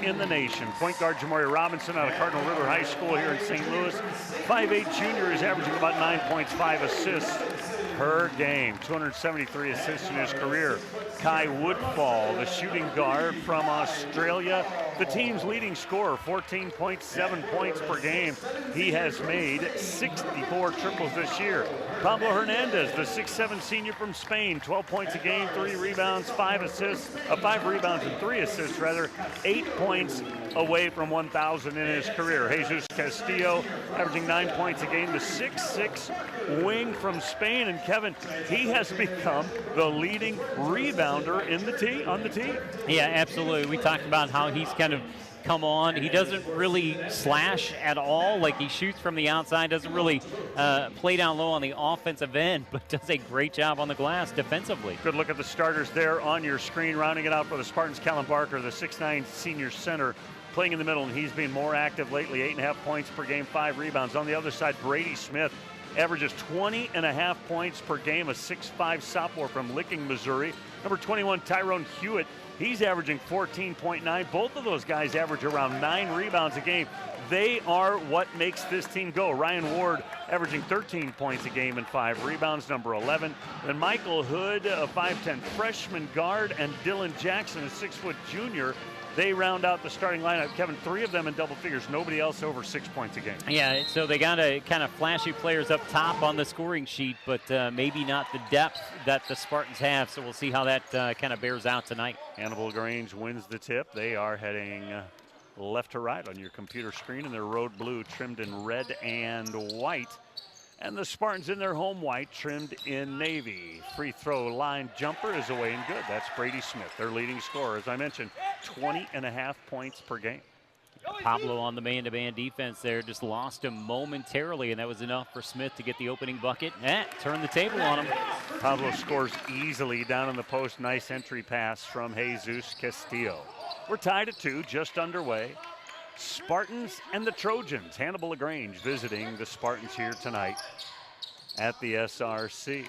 in the nation. Point guard Jamari Robinson out of Cardinal River High School here in St. Louis. 5'8" junior is averaging about 9 points, 5 assists per game. 273 assists in his career. Kai Woodfall, the shooting guard from Australia, the team's leading scorer, 14.7 points per game. He has made 64 triples this year. Pablo Hernandez, the 6'7" senior from Spain, 12 points a game, 3 rebounds, 5 rebounds and 3 assists, 8 points away from 1,000 in his career. Jesus Castillo averaging 9 points a game, the 6'6" wing from Spain. And Kevin, he has become the leading rebounder on the team. Yeah, absolutely. We talked about how he's kind of come on. He doesn't really slash at all. Like, he shoots from the outside, doesn't really play down low on the offensive end, but does a great job on the glass defensively. Good look at the starters there on your screen. Rounding it out for the Spartans, Callum Barker, the 6'9" senior center, playing in the middle, and he's been more active lately. 8.5 points per game, 5 rebounds. On the other side, Brady Smith averages 20.5 points per game, a 6'5" sophomore from Licking, Missouri. Number 21, Tyrone Hewitt, he's averaging 14.9. Both of those guys average around 9 rebounds a game. They are what makes this team go. Ryan Ward averaging 13 points a game and 5 rebounds, number 11. Then Michael Hood, a 5'10" freshman guard, and Dylan Jackson, a 6' junior. They round out the starting lineup. Kevin, 3 of them in double figures. Nobody else over 6 points a game. Yeah, so they got a kind of flashy players up top on the scoring sheet, but maybe not the depth that the Spartans have. So we'll see how that kind of bears out tonight. Hannibal Grange wins the tip. They are heading left to right on your computer screen in their road blue, trimmed in red and white. And the Spartans in their home white, trimmed in navy. Free throw line jumper is away and good. That's Brady Smith, their leading scorer. As I mentioned, 20.5 points per game. Pablo on the man-to-man defense there, just lost him momentarily, and that was enough for Smith to get the opening bucket. Turn the table on him. Pablo scores easily down in the post. Nice entry pass from Jesus Castillo. We're tied at 2, just underway. Spartans and the Trojans. Hannibal LaGrange visiting the Spartans here tonight at the SRC.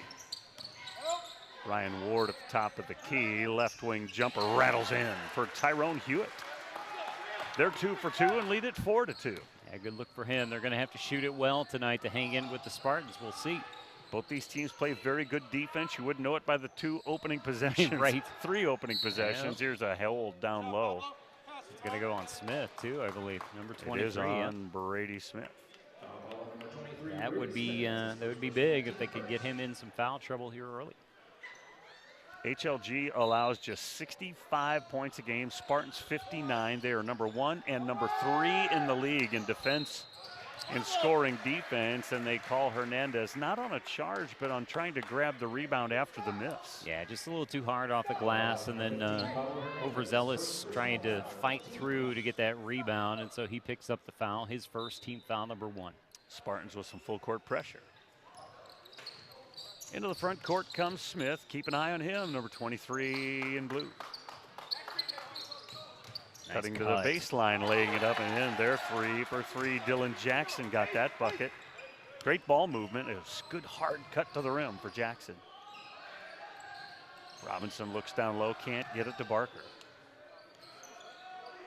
Ryan Ward at the top of the key. Left wing jumper rattles in for Tyrone Hewitt. They're 2 for 2 and lead it 4-2. Yeah, good look for him. They're going to have to shoot it well tonight to hang in with the Spartans. We'll see. Both these teams play very good defense. You wouldn't know it by the 2 opening possessions. Right. 3 opening possessions. Yeah. Here's a hold down low. It's going to go on Smith, too, I believe. Number 23. It is on Brady Smith. That would be big if they could get him in some foul trouble here early. HLG allows just 65 points a game. Spartans 59. They are number 1 and number 3 in the league in defense and scoring defense, and they call Hernandez not on a charge, but on trying to grab the rebound after the miss. Yeah, just a little too hard off the glass, and then overzealous trying to fight through to get that rebound, and so he picks up the foul, his first team foul, number 1. Spartans with some full court pressure. Into the front court comes Smith. Keep an eye on him, number 23 in blue. Nice Cutting cut to the baseline, laying it up and in there. 3 for 3. Dylan Jackson got that bucket. Great ball movement. It was good hard cut to the rim for Jackson. Robinson looks down low, can't get it to Barker.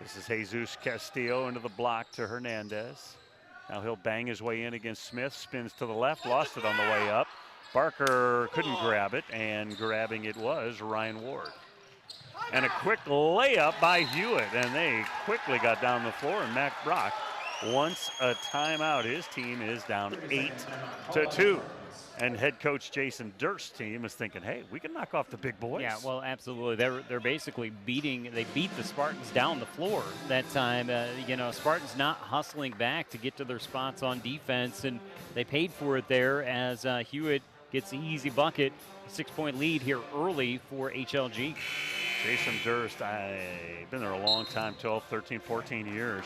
This is Jesus Castillo into the block to Hernandez. Now he'll bang his way in against Smith. Spins to the left, lost it on the way up. Barker couldn't grab it, and grabbing it was Ryan Ward. And a quick layup by Hewitt, and they quickly got down the floor, and Mac Brock wants a timeout. His team is down 8-2. And head coach Jason Durst's team is thinking, hey, we can knock off the big boys. Yeah, well, absolutely. They're basically they beat the Spartans down the floor that time. Spartans not hustling back to get to their spots on defense, and they paid for it there as Hewitt gets the easy bucket. 6-point lead here early for HLG. Jason Durst, I've been there a long time, 12, 13, 14 years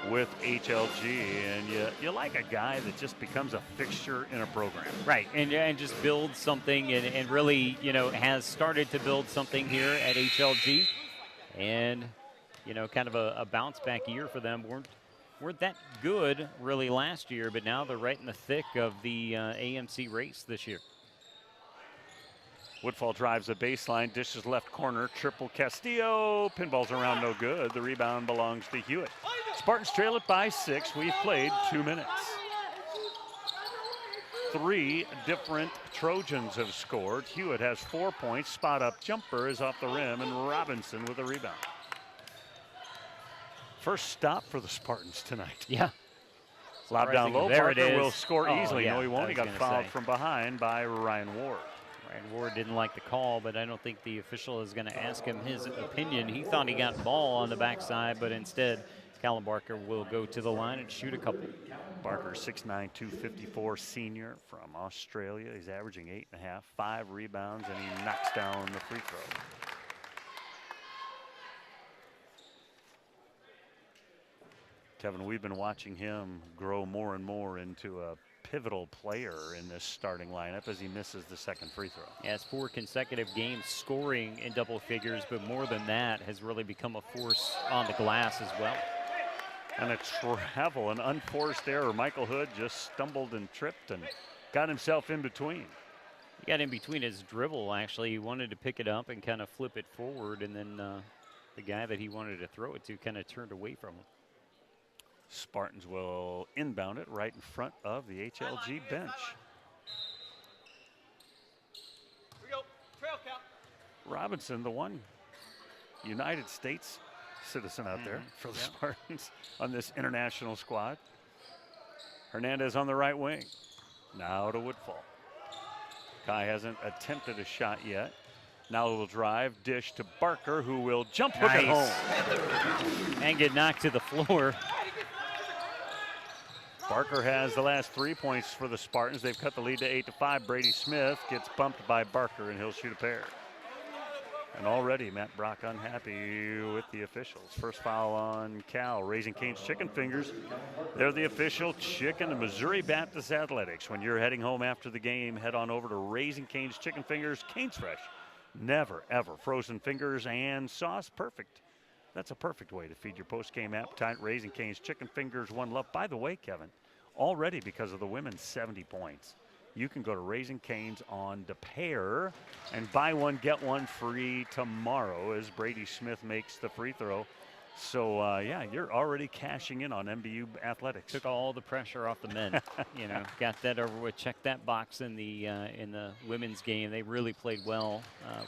with HLG, and you like a guy that just becomes a fixture in a program. Right, and just build something and really, has started to build something here at HLG. And, kind of a bounce back year for them. Weren't that good really last year, but now they're right in the thick of the AMC race this year. Woodfall drives the baseline, dishes left corner, triple Castillo. Pinballs around, no good. The rebound belongs to Hewitt. Spartans trail it by 6. We've played 2 minutes. 3 different Trojans have scored. Hewitt has 4 points. Spot up jumper is off the rim, and Robinson with a rebound. First stop for the Spartans tonight. Yeah. Lob down low. There Parker will score easily. Yeah, No, he won't. He got fouled say. from behind by Ryan Ward. Ryan Ward didn't like the call, but I don't think the official is going to ask him his opinion. He thought he got ball on the backside, but instead, Callum Barker will go to the line and shoot a couple. Barker, 6'9", 254 senior from Australia. He's averaging 8.5, 5 rebounds, and he knocks down the free throw. Kevin, we've been watching him grow more and more into a pivotal player in this starting lineup as he misses the second free throw. He has 4 consecutive games scoring in double figures, but more than that, has really become a force on the glass as well. And a travel, an unforced error. Michael Hood just stumbled and tripped and got himself in between. He got in between his dribble, actually. He wanted to pick it up and kind of flip it forward, and then the guy that he wanted to throw it to kind of turned away from him. Spartans will inbound it right in front of the HLG bench. Here we go. Trail count. Robinson, the one United States citizen out there for the Spartans on this international squad. Hernandez on the right wing. Now to Woodfall. Kai hasn't attempted a shot yet. Now he will drive, dish to Barker, who will jump hook it home. And get knocked to the floor. Barker has the last 3 points for the Spartans. They've cut the lead to 8-5. Brady Smith gets bumped by Barker, and he'll shoot a pair. And already Matt Brock unhappy with the officials. First foul on Cal. Raising Cane's Chicken Fingers. They're the official chicken of Missouri Baptist Athletics. When you're heading home after the game, head on over to Raising Cane's Chicken Fingers. Cane's Fresh. Never, ever frozen fingers and sauce. Perfect. That's a perfect way to feed your post-game appetite. Raising Cane's Chicken Fingers, one love. By the way, Kevin, already because of the women's 70 points, you can go to Raising Cane's on the pair and buy one, get one free tomorrow as Brady Smith makes the free throw. So, yeah, you're already cashing in on MBU athletics. Took all the pressure off the men. You know, got that over with. Checked that box in the women's game. They really played well,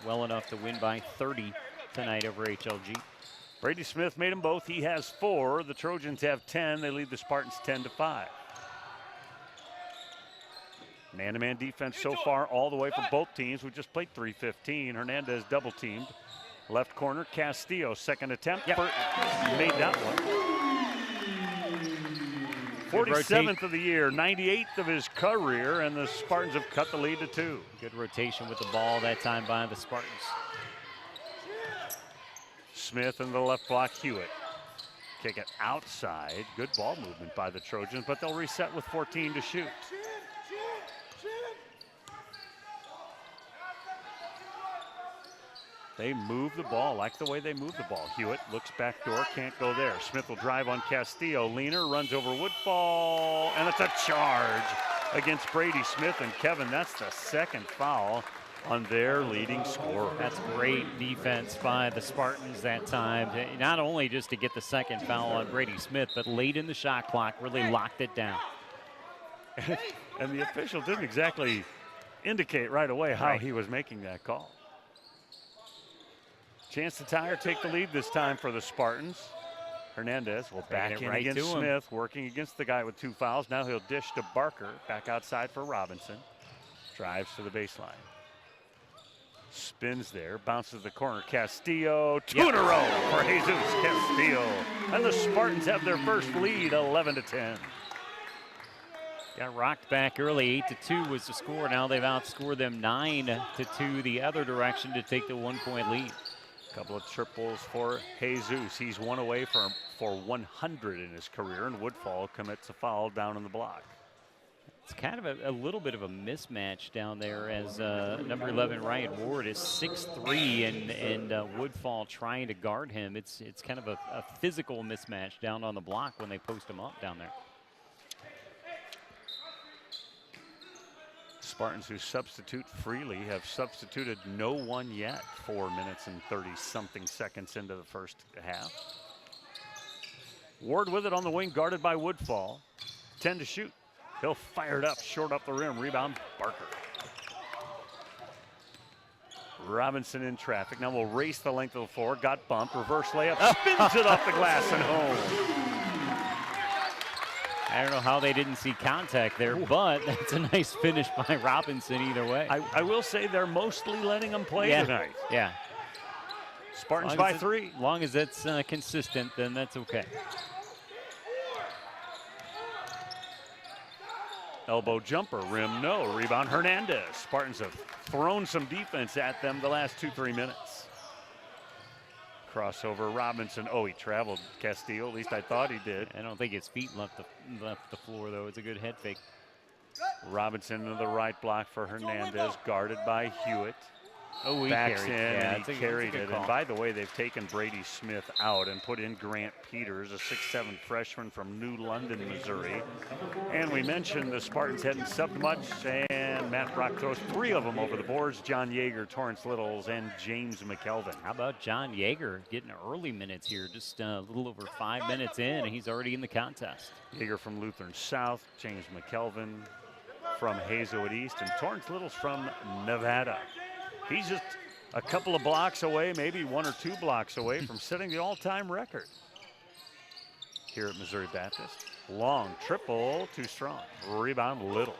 well enough to win by 30 tonight over HLG. Brady Smith made them both. He has 4. The Trojans have 10. They lead the Spartans 10-5. Man-to-man defense so far all the way from both teams. We just played 3:15. Hernandez double teamed. Left corner, Castillo, second attempt. Yep. Made that one. 47th of the year, 98th of his career, and the Spartans have cut the lead to 2. Good rotation with the ball that time by the Spartans. Smith in the left block, Hewitt. Kick it outside. Good ball movement by the Trojans, but they'll reset with 14 to shoot. They move the ball, like the way they move the ball. Hewitt looks back door, can't go there. Smith will drive on Castillo. Leaner runs over Woodfall, and it's a charge against Brady Smith. And Kevin, that's the second foul on their leading scorer. That's great defense by the Spartans that time. Not only just to get the second foul on Brady Smith, but late in the shot clock, really locked it down. And the official didn't exactly indicate right away how he was making that call. Chance to tie or take the lead this time for the Spartans. Hernandez will back in against Smith, working against the guy with 2 fouls. Now he'll dish to Barker, back outside for Robinson. Drives to the baseline. Spins there, bounces the corner. Castillo, 2 in a row for Jesus Castillo. And the Spartans have their first lead, 11-10. Got rocked back early, 8-2 was the score. Now they've outscored them 9-2 the other direction to take the 1-point lead. Couple of triples for Jesus. He's one away for 100 in his career, and Woodfall commits a foul down in the block. It's kind of a little bit of a mismatch down there as number 11 Ryan Ward is 6'3", and Woodfall trying to guard him. It's kind of a physical mismatch down on the block when they post him up down there. Spartans, who substitute freely, have substituted no one yet. 4 minutes and 30-something seconds into the first half. Ward with it on the wing, guarded by Woodfall. 10 to shoot. He'll fire it up, short up the rim. Rebound, Barker. Robinson in traffic. Now we'll race the length of the floor. Got bumped. Reverse layup. Spins it off the glass and home. I don't know how they didn't see contact there, but that's a nice finish by Robinson either way. I will say they're mostly letting them play tonight. Yeah. Spartans by 3. As long as that's consistent, then that's okay. Elbow jumper, rim no. Rebound, Hernandez. Spartans have thrown some defense at them the last 2-3 minutes. Crossover, Robinson. Oh, he traveled Castillo. At least I thought he did. I don't think his feet left the floor, though. It's a good head fake. Robinson into the right block for Hernandez, guarded by Hewitt. Oh, he backs carried. in Yeah, and he carried it. And by the way, they've taken Brady Smith out and put in Grant Peters, a 6'7" freshman from New London, Missouri. And we mentioned the Spartans hadn't subbed much, and Matt Brock throws 3 of them over the boards. John Yeager, Torrance Littles, and James McKelvin. How about John Yeager getting early minutes here, just a little over 5 minutes in, and he's already in the contest. Yeager from Lutheran South, James McKelvin from Hazelwood East, and Torrance Littles from Nevada. He's just a couple of blocks away, maybe 1 or 2 blocks away from setting the all-time record here at Missouri Baptist. Long triple, too strong. Rebound, Littles.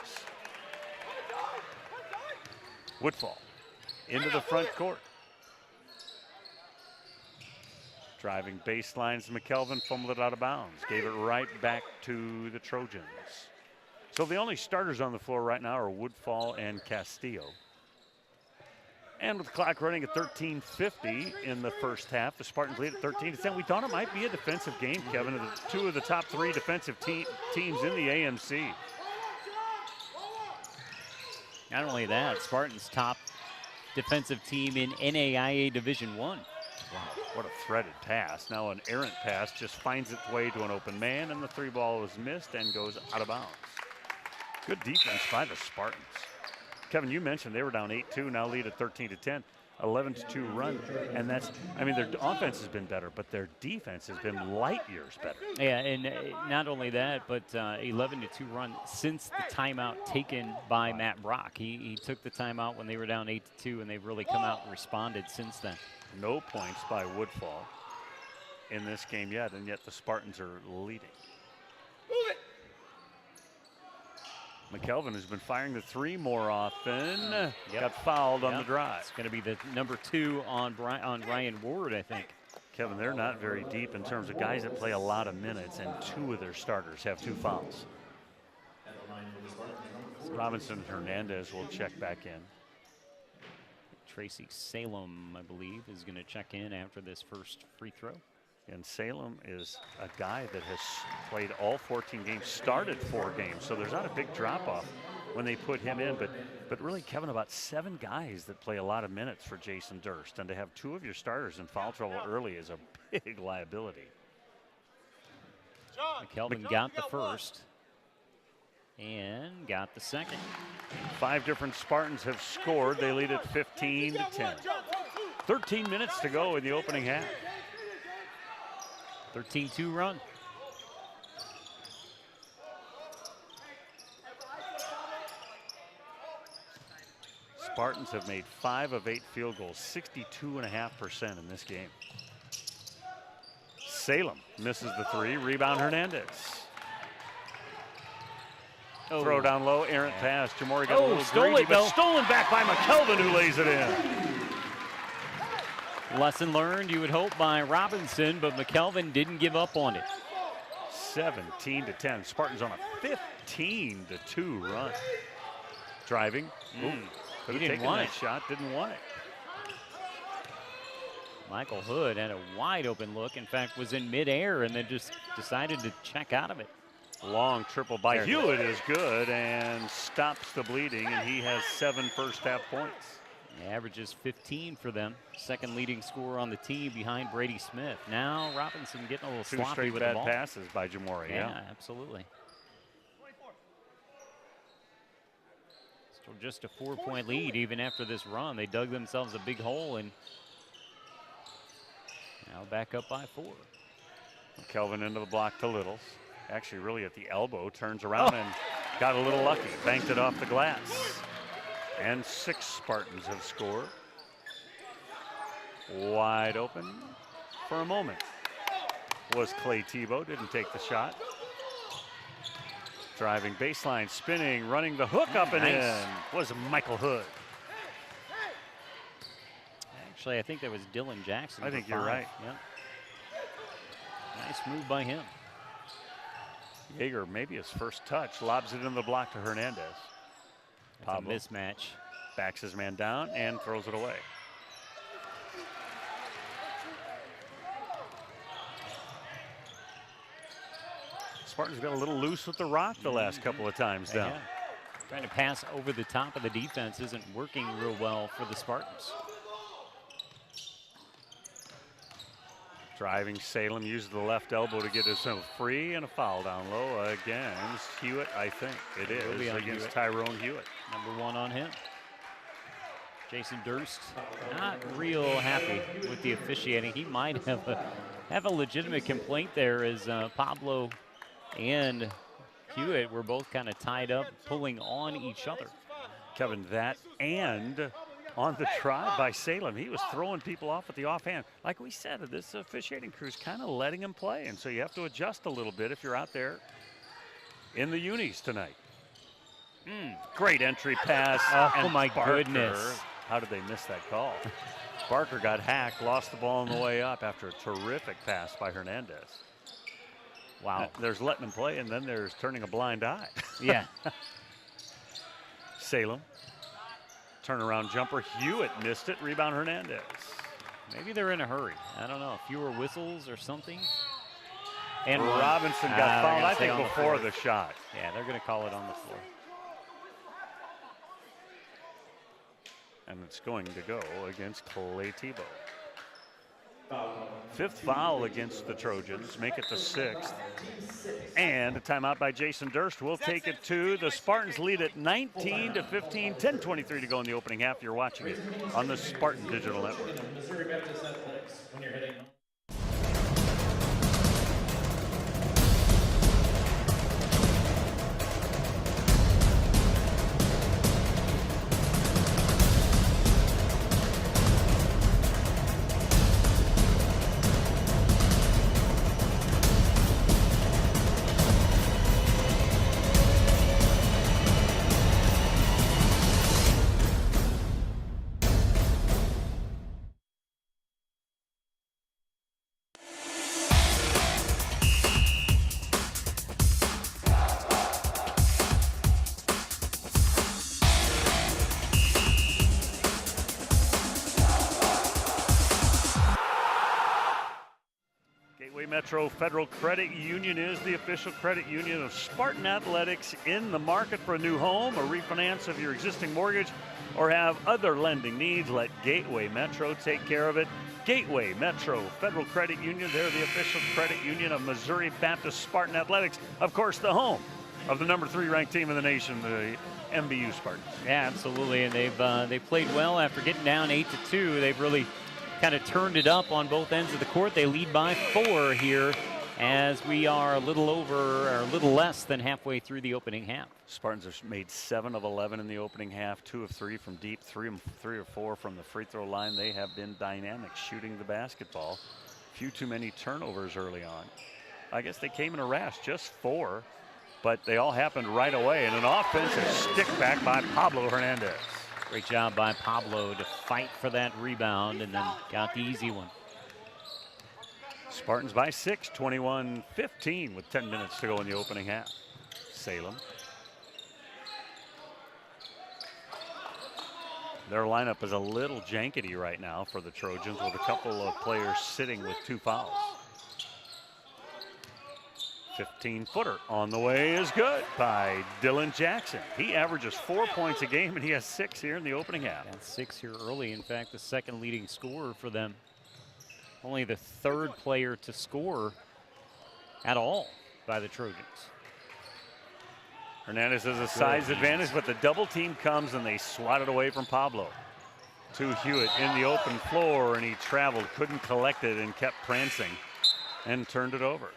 Woodfall into the front court. Driving baselines, McKelvin fumbled it out of bounds. Gave it right back to the Trojans. So the only starters on the floor right now are Woodfall and Castillo. And with the clock running at 13:50 in the first half, the Spartans lead at 13-10. We thought it might be a defensive game, Kevin. 2 of the top 3 defensive teams in the AMC. Not only that, Spartans' top defensive team in NAIA Division I. Wow, what a threaded pass. Now an errant pass just finds its way to an open man, and the 3 ball is missed and goes out of bounds. Good defense by the Spartans. Kevin, you mentioned they were down 8-2, now lead at 13-10, 11-2 run. And that's, I mean, their offense has been better, but their defense has been light years better. Yeah, and not only that, but 11-2 run since the timeout taken by Matt Brock. He took the timeout when they were down 8-2, and they've really come out and responded since then. No points by Woodfall in this game yet, and yet the Spartans are leading. Move it. McKelvin has been firing the 3 more often. Yep. Got fouled on the drive. It's going to be the number 2 on Ryan Ward, I think. Kevin, they're not very deep in terms of guys that play a lot of minutes, and 2 of their starters have 2 fouls. Robinson and Hernandez will check back in. Tracy Salem, I believe, is going to check in after this first free throw. And Salem is a guy that has played all 14 games, started 4 games, so there's not a big drop-off when they put him in. But really, Kevin, about 7 guys that play a lot of minutes for Jason Durst, and to have 2 of your starters in foul trouble early is a big liability. McKelvin got the first and got the second. 5 different Spartans have scored. They lead at 15-10. 13 minutes to go in the opening half. 13-2 run. Spartans have made 5 of 8 field goals, 62.5% in this game. Salem misses the 3. Rebound, Hernandez. Oh. Throw down low, errant pass. Jamori got a little stole greedy, it, but though. stolen back by McKelvin, who lays it in. Lesson learned, you would hope, by Robinson, but McKelvin didn't give up on it. 17-10. Spartans on a 15-2 run. Driving. He didn't want that it. shot. Didn't want it. Michael Hood had a wide open look. In fact, was in midair and then just decided to check out of it. Long triple by There it Hewitt is good and stops the bleeding, and he has 7 first half points. He averages 15 for them. Second leading scorer on the team behind Brady Smith. Now Robinson getting a little 2 sloppy straight with bad the ball. passes by Jamori. Yeah, absolutely. Still just a 4-point lead even after this run. They dug themselves a big hole and now back up by 4. Kelvin into the block to Littles. Actually, really at the elbow, turns around and got a little lucky. Banked it off the glass. And 6 Spartans have scored. Wide open for a moment was Clay Tebow. Didn't take the shot. Driving baseline, spinning, running the hook up and in was Michael Hood. Actually, I think that was Dylan Jackson. I think you're right. Yep. Nice move by him. Yeager, maybe his first touch, lobs it in the block to Hernandez. That's a mismatch. Backs his man down and throws it away. Spartans got a little loose with the rock the last couple of times down. Yeah. Trying to pass over the top of the defense isn't working real well for the Spartans. Driving Salem uses the left elbow to get himself free, and a foul down low against Hewitt, I think. It is against Hewitt. Tyrone Hewitt. Number 1 on him. Jason Durst not real happy with the officiating. He might have a legitimate complaint there as Pablo and Hewitt were both kind of tied up, pulling on each other. Kevin, that and on the try by Salem, he was throwing people off at the offhand. Like we said, this officiating crew's kind of letting him play, and so you have to adjust a little bit if you're out there in the unis tonight. Great entry pass. Oh my Barker, goodness. How did they miss that call? Barker got hacked, lost the ball on the way up after a terrific pass by Hernandez. Wow. There's letting him play, and then there's turning a blind eye. Yeah. Salem. Turnaround jumper. Hewitt missed it. Rebound Hernandez. Maybe they're in a hurry. I don't know. Fewer whistles or something. And Robinson got fouled, I think, on before the shot. Yeah, they're going to call it on the floor. And it's going to go against Clay Tebow. 5th foul against the Trojans, make it the 6th. And a timeout by Jason Durst will take it to the Spartans lead at 19-15, 10:23 to go in the opening half. You're watching it on the Spartan Digital Network. Metro Federal Credit Union is the official credit union of Spartan Athletics. In the market for a new home, a refinance of your existing mortgage, or have other lending needs, let Gateway Metro take care of it. Gateway Metro Federal Credit Union, they're the official credit union of Missouri Baptist Spartan Athletics. Of course, the home of the number 3 ranked team in the nation, the MBU Spartans. Yeah, absolutely, and they've played well after getting down 8-2. They've really kind of turned it up on both ends of the court. They lead by 4 here as we are a little over or a little less than halfway through the opening half. Spartans have made 7 of 11 in the opening half, 2 of 3 from deep, 3 or 4 from the free throw line. They have been dynamic shooting the basketball. Few too many turnovers early on. I guess they came in a rash, just 4, but they all happened right away. And an offensive stick back by Pablo Hernandez. Great job by Pablo to fight for that rebound and then got the easy one. Spartans by 6, 21-15 with 10 minutes to go in the opening half. Salem. Their lineup is a little jankety right now for the Trojans, with a couple of players sitting with 2 fouls. 15-footer on the way is good by Dylan Jackson. He averages 4 points a game, and he has 6 here in the opening half. And 6 here early. In fact, the second leading scorer for them. Only the 3rd player to score at all by the Trojans. Hernandez has a size advantage, but the double team comes and they swat it away from Pablo. To Hewitt in the open floor, and he traveled, couldn't collect it, and kept prancing and turned it over.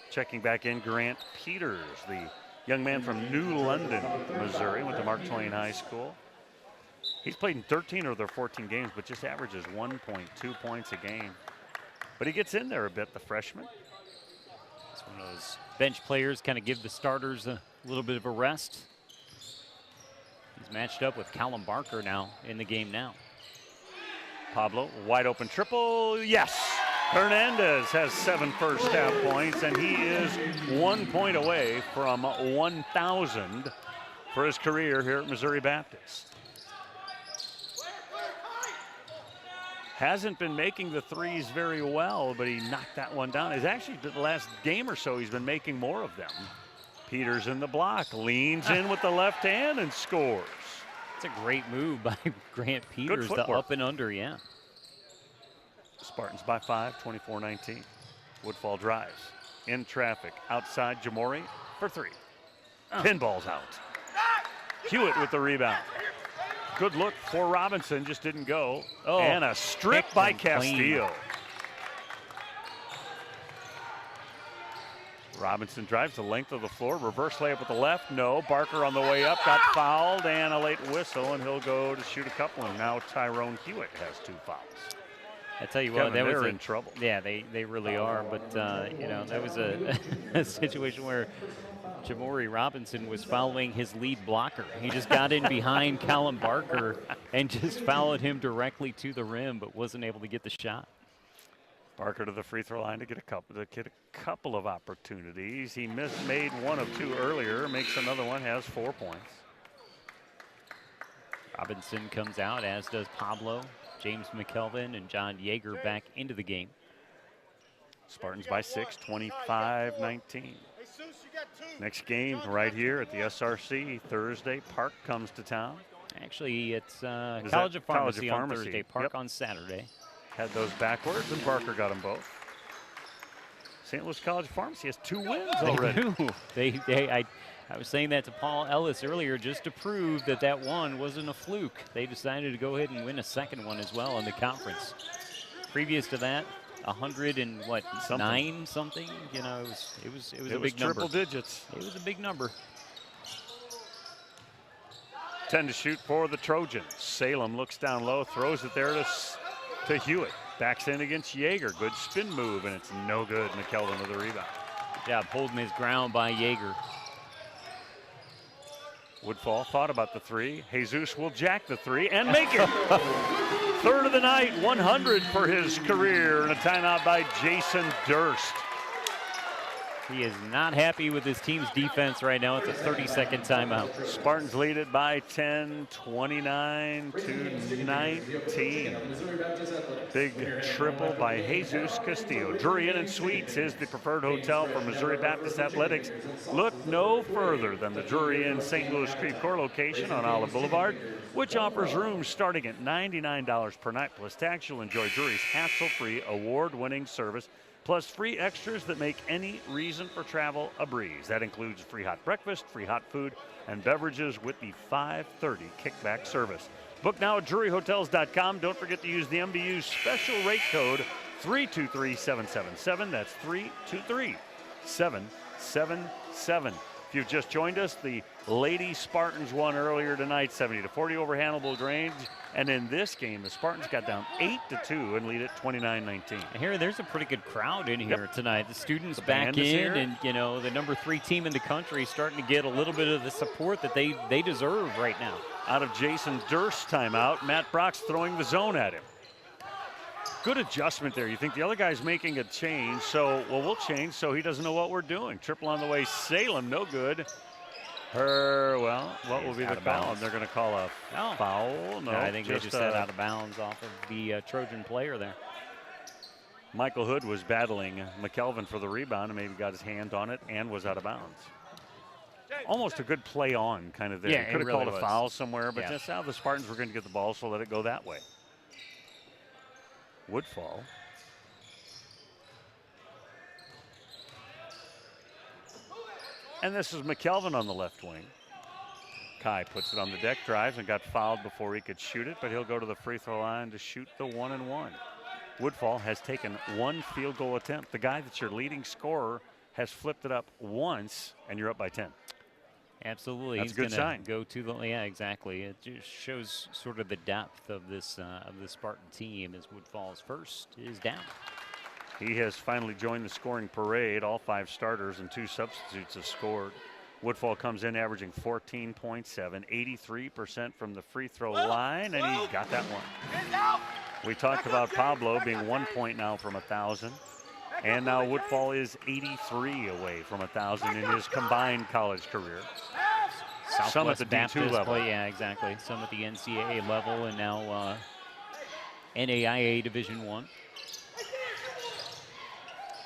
Checking back in, Grant Peters, the young man from New London, Missouri, went to Mark Twain High School. He's played in 13 of their 14 games, but just averages 1.2 points a game. But he gets in there a bit, the freshman. It's one of those bench players, kind of give the starters a little bit of a rest. He's matched up with Callum Barker now in the game now. Pablo, wide open triple, yes! Hernandez has 7 first half points, and he is 1 point away from 1,000 for his career here at Missouri Baptist. Hasn't been making the threes very well, but he knocked that one down. It's actually the last game or so he's been making more of them. Peters in the block, leans in with the left hand and scores. It's a great move by Grant Peters, the up and under, yeah. Spartans by 5, 24-19. Woodfall drives in traffic outside Jamori for 3. Pinball's out. Hewitt with the rebound. Good look for Robinson, just didn't go. Oh, and a strip by Castillo. Clean. Robinson drives the length of the floor, reverse layup with the left, no. Barker on the way up, got fouled, and a late whistle, and he'll go to shoot a couple, and now Tyrone Hewitt has 2 fouls. I tell you what, Kevin, they're in trouble. Yeah, they really are, but you know, that was a situation where Jamori Robinson was following his lead blocker. He just got in behind Callum Barker and just followed him directly to the rim, but wasn't able to get the shot. Barker to the free throw line to get a couple of opportunities. He made 1 of 2 earlier, makes another one, has 4 points. Robinson comes out, as does Pablo. James McKelvin and John Yeager back into the game. Spartans by 6, 25-19. Next game right here at the SRC Thursday. Park comes to town. Actually, it's College of Pharmacy on Thursday, Park yep. on Saturday. Had those backwards, and Barker got them both. St. Louis College of Pharmacy has 2 wins already. I was saying that to Paul Ellis earlier just to prove that that one wasn't a fluke. They decided to go ahead and win a second one as well in the conference. Previous to that, 109 something. You know, it was a big number. Triple digits. It was a big number. 10 to shoot for the Trojans. Salem looks down low, throws it there to Hewitt. Backs in against Yeager. Good spin move, and it's no good. McKelvin with the rebound. Good job holding his ground by Yeager. Woodfall thought about the 3. Jesus will jack the 3 and make it. Third of the night, 100 for his career, and a timeout by Jason Durst. He is not happy with his team's defense right now. It's a 30-second timeout. Spartans lead it by 10, 29-19. Big triple by Jesus Castillo. Drury Inn and Suites is the preferred hotel for Missouri Baptist Athletics. Look no further than the Drury Inn St. Louis Creve Coeur location on Olive Boulevard, which offers rooms starting at $99 per night plus tax. You'll enjoy Drury's hassle-free, award-winning service, plus free extras that make any reason for travel a breeze. That includes free hot breakfast, free hot food, and beverages with the 5:30 kickback service. Book now at druryhotels.com. Don't forget to use the MBU special rate code 323-777. That's 323-777. If you've just joined us, the Lady Spartans won earlier tonight, 70-40 over Hannibal Grange. And in this game, the Spartans got down 8-2 and lead it 29-19. Here, there's a pretty good crowd in here tonight. The students the back in, here. and you know, the number 3 team in the country starting to get a little bit of the support that they deserve right now. Out of Jason Durst's timeout, Matt Brock's throwing the zone at him. Good adjustment there. You think the other guy's making a change, so, well, we'll change so he doesn't know what we're doing. Triple on the way, Salem, no good. What will be the call? They're going to call a foul? No, I think they just set out of bounds off of the Trojan player there. Michael Hood was battling McKelvin for the rebound and maybe got his hand on it and was out of bounds. Almost a good play on kind of there. Yeah, could have really called a foul somewhere, but yeah. that's how the Spartans were going to get the ball, so let it go that way. Woodfall. And this is McKelvin on the left wing. Kai puts it on the deck, drives, and got fouled before he could shoot it, but he'll go to the free throw line to shoot the 1-and-1. Woodfall has taken one field goal attempt. The guy that's your leading scorer has flipped it up once, and you're up by 10. Absolutely. That's He's a good gonna sign. go to the, yeah, exactly. It just shows sort of the depth of this Spartan team as Woodfall's first is down. He has finally joined the scoring parade. All 5 starters and 2 substitutes have scored. Woodfall comes in averaging 14.7, 83% from the free throw line, and he got that one. We talked about Pablo being 1 point now from 1,000, and now Woodfall is 83 away from 1,000 in his combined college career. Some at the D2 Baptist level. play, yeah, exactly. Some at the NCAA level, and now NAIA Division I.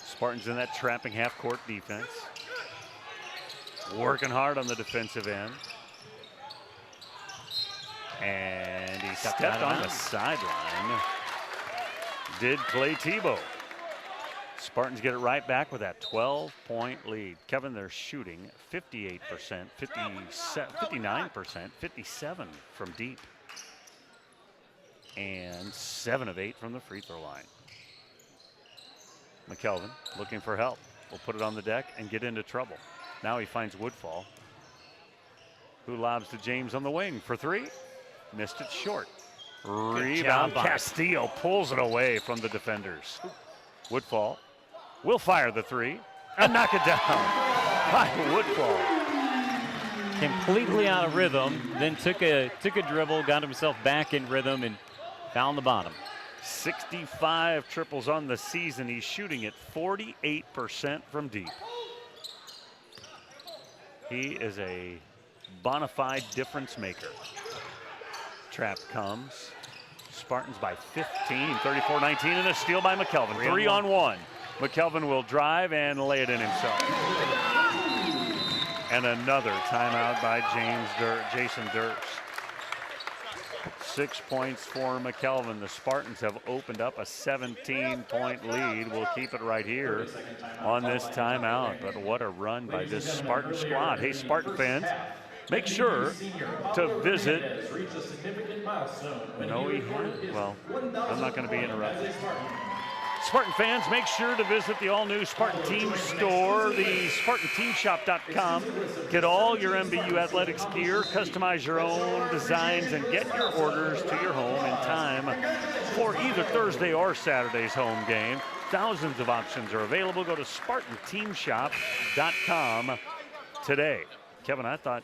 Spartans in that trapping half-court defense. Working hard on the defensive end. And he stepped on the sideline. Did Clay Tebow. Spartans get it right back with that 12-point lead. Kevin, they're shooting 58%, 59%, 57 from deep. And 7 of 8 from the free throw line. McKelvin looking for help. Will put it on the deck and get into trouble. Now he finds Woodfall, who lobs to James on the wing for 3. Missed it short. Rebound. Castillo pulls it away from the defenders. Woodfall will fire the 3 and knock it down by Woodfall. Completely out of rhythm, then took a dribble, got himself back in rhythm, and found the bottom. 65 triples on the season. He's shooting at 48% from deep. He is a bona fide difference maker. Trap comes. Spartans by 15, 34-19, and a steal by McKelvin. 3-on-1. McKelvin will drive and lay it in himself. And another timeout by Jason Dirks. 6 points for McKelvin. The Spartans have opened up a 17-point lead. We'll keep it right here on this timeout. But what a run by this Spartan squad. Hey, Spartan fans, make sure to visit. No, well, I'm not going to be interrupted. Spartan fans, make sure to visit the all-new Spartan Team store, the SpartanTeamShop.com. Get all your MBU athletics gear, customize your own designs, and get your orders to your home in time for either Thursday or Saturday's home game. Thousands of options are available. Go to SpartanTeamShop.com today. Kevin, I thought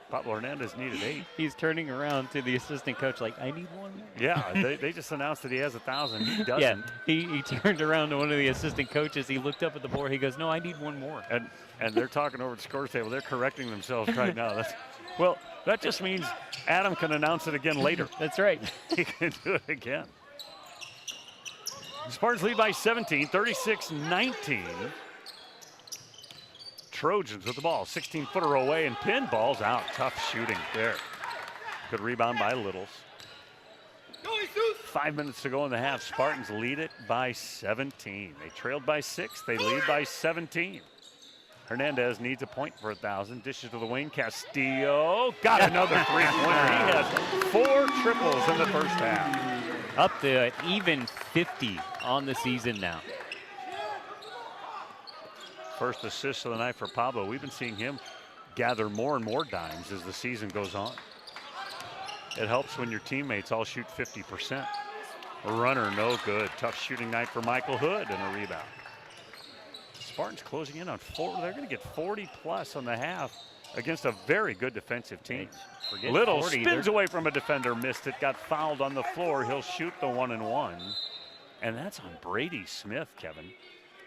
Pablo Hernandez needed 8. He's turning around to the assistant coach like, I need one more. Yeah, they just announced that he has 1,000. He doesn't. Yeah, he turned around to one of the assistant coaches. He looked up at the board. He goes, no, I need one more. And they're talking over the scores table. They're correcting themselves right now. Well, that just means Adam can announce it again later. That's right. He can do it again. Spartans lead by 17, 36-19. Trojans with the ball, 16-footer away, and pinballs out. Tough shooting there. Good rebound by Littles. 5 minutes to go in the half. Spartans lead it by 17. They trailed by 6. They lead by 17. Hernandez needs a point for 1,000. Dishes to the wing. Castillo got another three-pointer. He has 4 triples in the first half. Up to even 50 on the season now. First assist of the night for Pablo. We've been seeing him gather more and more dimes as the season goes on. It helps when your teammates all shoot 50%. A runner, no good. Tough shooting night for Michael Hood and a rebound. Spartans closing in on 4. They're going to get 40 plus on the half against a very good defensive team. Little spins away from a defender, missed it, got fouled on the floor. He'll shoot the 1-and-1. And that's on Brady Smith, Kevin,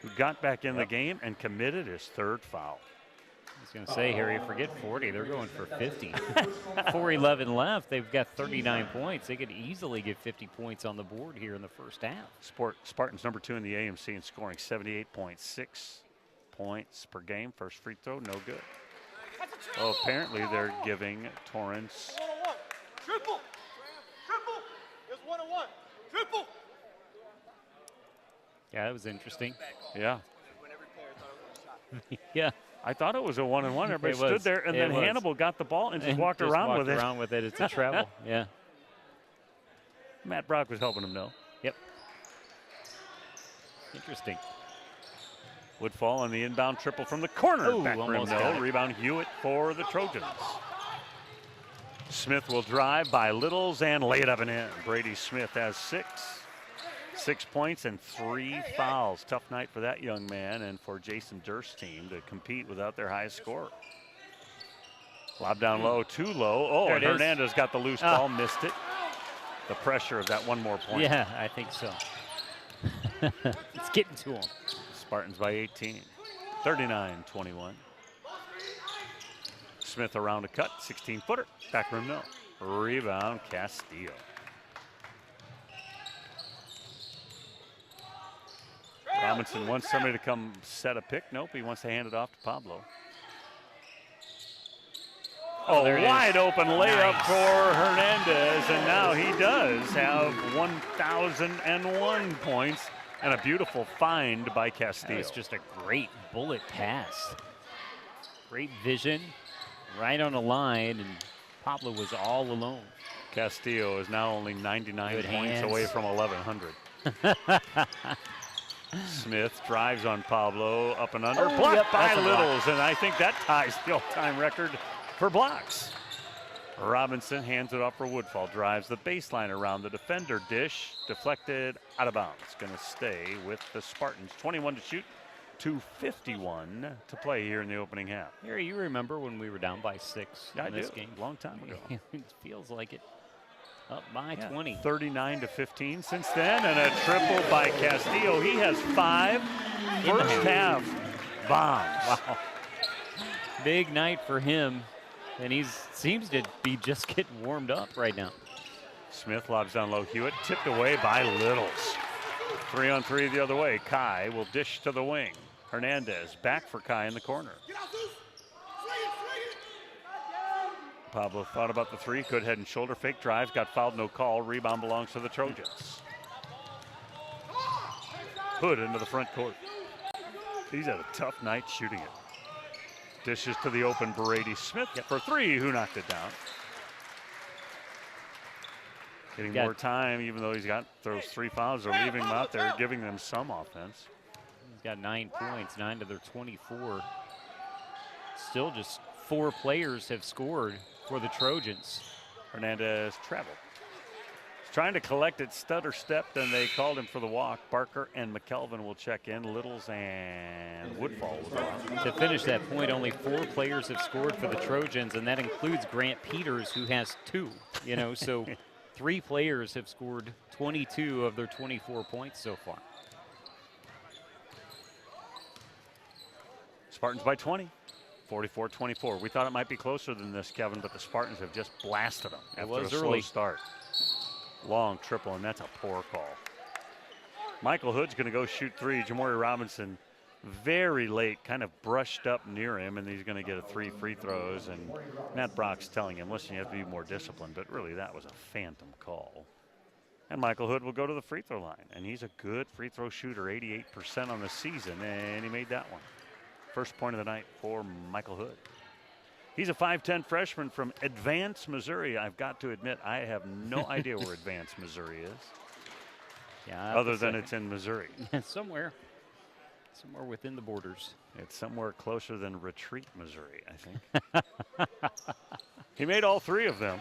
who got back in the game and committed his 3rd foul. I was going to say, Harry, forget 40. They're going for 50. 4:11 left. They've got 39 points. They could easily get 50 points on the board here in the first half. Spartans number 2 in the AMC and scoring 78.6 points per game. First free throw, no good. Oh, apparently they're giving Torrance. Triple. Triple. There's 1-on-1. Triple. Yeah, that was interesting. Yeah. Yeah. I thought it was a 1-and-1. Everybody It stood was. there, and It then was. Hannibal got the ball and just And walked around with it. around with it. It's a travel. Yeah. Matt Brock was helping him, though. Yep. Interesting. Woodfall on the inbound triple from the corner. Ooh, Back rim, almost got no. it. Rebound Hewitt for the Trojans. Smith will drive by Littles and lay it up and in. Brady Smith has 6. 6 points and 3 fouls. Tough night for that young man and for Jason Durst's team to compete without their highest scorer. Lob down low, too low. Oh, There and it is. Hernandez got the loose ball, missed it. The pressure of that one more point. Yeah, I think so. It's getting to him. Spartans by 18. 39-21. Smith around a cut, 16-footer. Back rim, no. Rebound, Castillo. Robinson wants somebody to come set a pick. Nope, he wants to hand it off to Pablo. Oh, there it is. wide open layup Nice. for Hernandez, and now he does have 1,001 points and a beautiful find by That Castillo. was just a great bullet pass. Great vision, right on the line, and Pablo was all alone. Castillo is now only 99 Good points hands. away from 1,100. Smith drives on Pablo, up and under, Oh, blocked yep, by that's a block. Littles, and I think that ties the all-time record for blocks. Robinson hands it off for Woodfall, drives the baseline around the defender dish, deflected out of bounds. Going to stay with the Spartans. 21 to shoot, 2:51 to play here in the opening half. Harry, you remember when we were down by 6 Yeah, I in this do. game? Long time ago. It feels like it. Up by Yeah, 20. 39 to 15 since then, and a triple by Castillo. He has 5 In the first half bombs. Wow. Big night for him. And he seems to be just getting warmed up right now. Smith lobs down low. Hewitt tipped away by Littles. 3-on-3 the other way. Kai will dish to the wing. Hernandez back for Kai in the corner. Pablo thought about the three. Good head and shoulder fake drives. Got fouled, no call. Rebound belongs to the Trojans. Hood into the front court. He's had a tough night shooting it. Dishes to the open Brady Smith for 3, who knocked it down. Getting more time, even though he's got those 3 fouls. They're leaving him out there, giving them some offense. He's got 9 points, 9 to their 24. Still just 4 players have scored for the Trojans. Hernandez traveled. He's trying to collect it, stutter stepped, and they called him for the walk. Barker and McKelvin will check in. Littles and Woodfall will go out. To finish that point, only 4 players have scored for the Trojans, and that includes Grant Peters, who has 2. You know, so 3 players have scored 22 of their 24 points so far. Spartans by 20. 44-24. We thought it might be closer than this, Kevin, but the Spartans have just blasted them after was a slow early. start. Long triple, and that's a poor call. Michael Hood's going to go shoot 3. Jamori Robinson very late, kind of brushed up near him, and he's going to get a 3 free throws. And Matt Brock's telling him, listen, you have to be more disciplined, but really that was a phantom call. And Michael Hood will go to the free throw line, and he's a good free throw shooter, 88% on the season, and he made that one. First point of the night for Michael Hood. He's a 5'10 freshman from Advance, Missouri. I've got to admit, I have no idea where Advance, Missouri is, Yeah, other than it's in Missouri. somewhere within the borders. It's somewhere closer than Retreat, Missouri, I think. He made all 3 of them.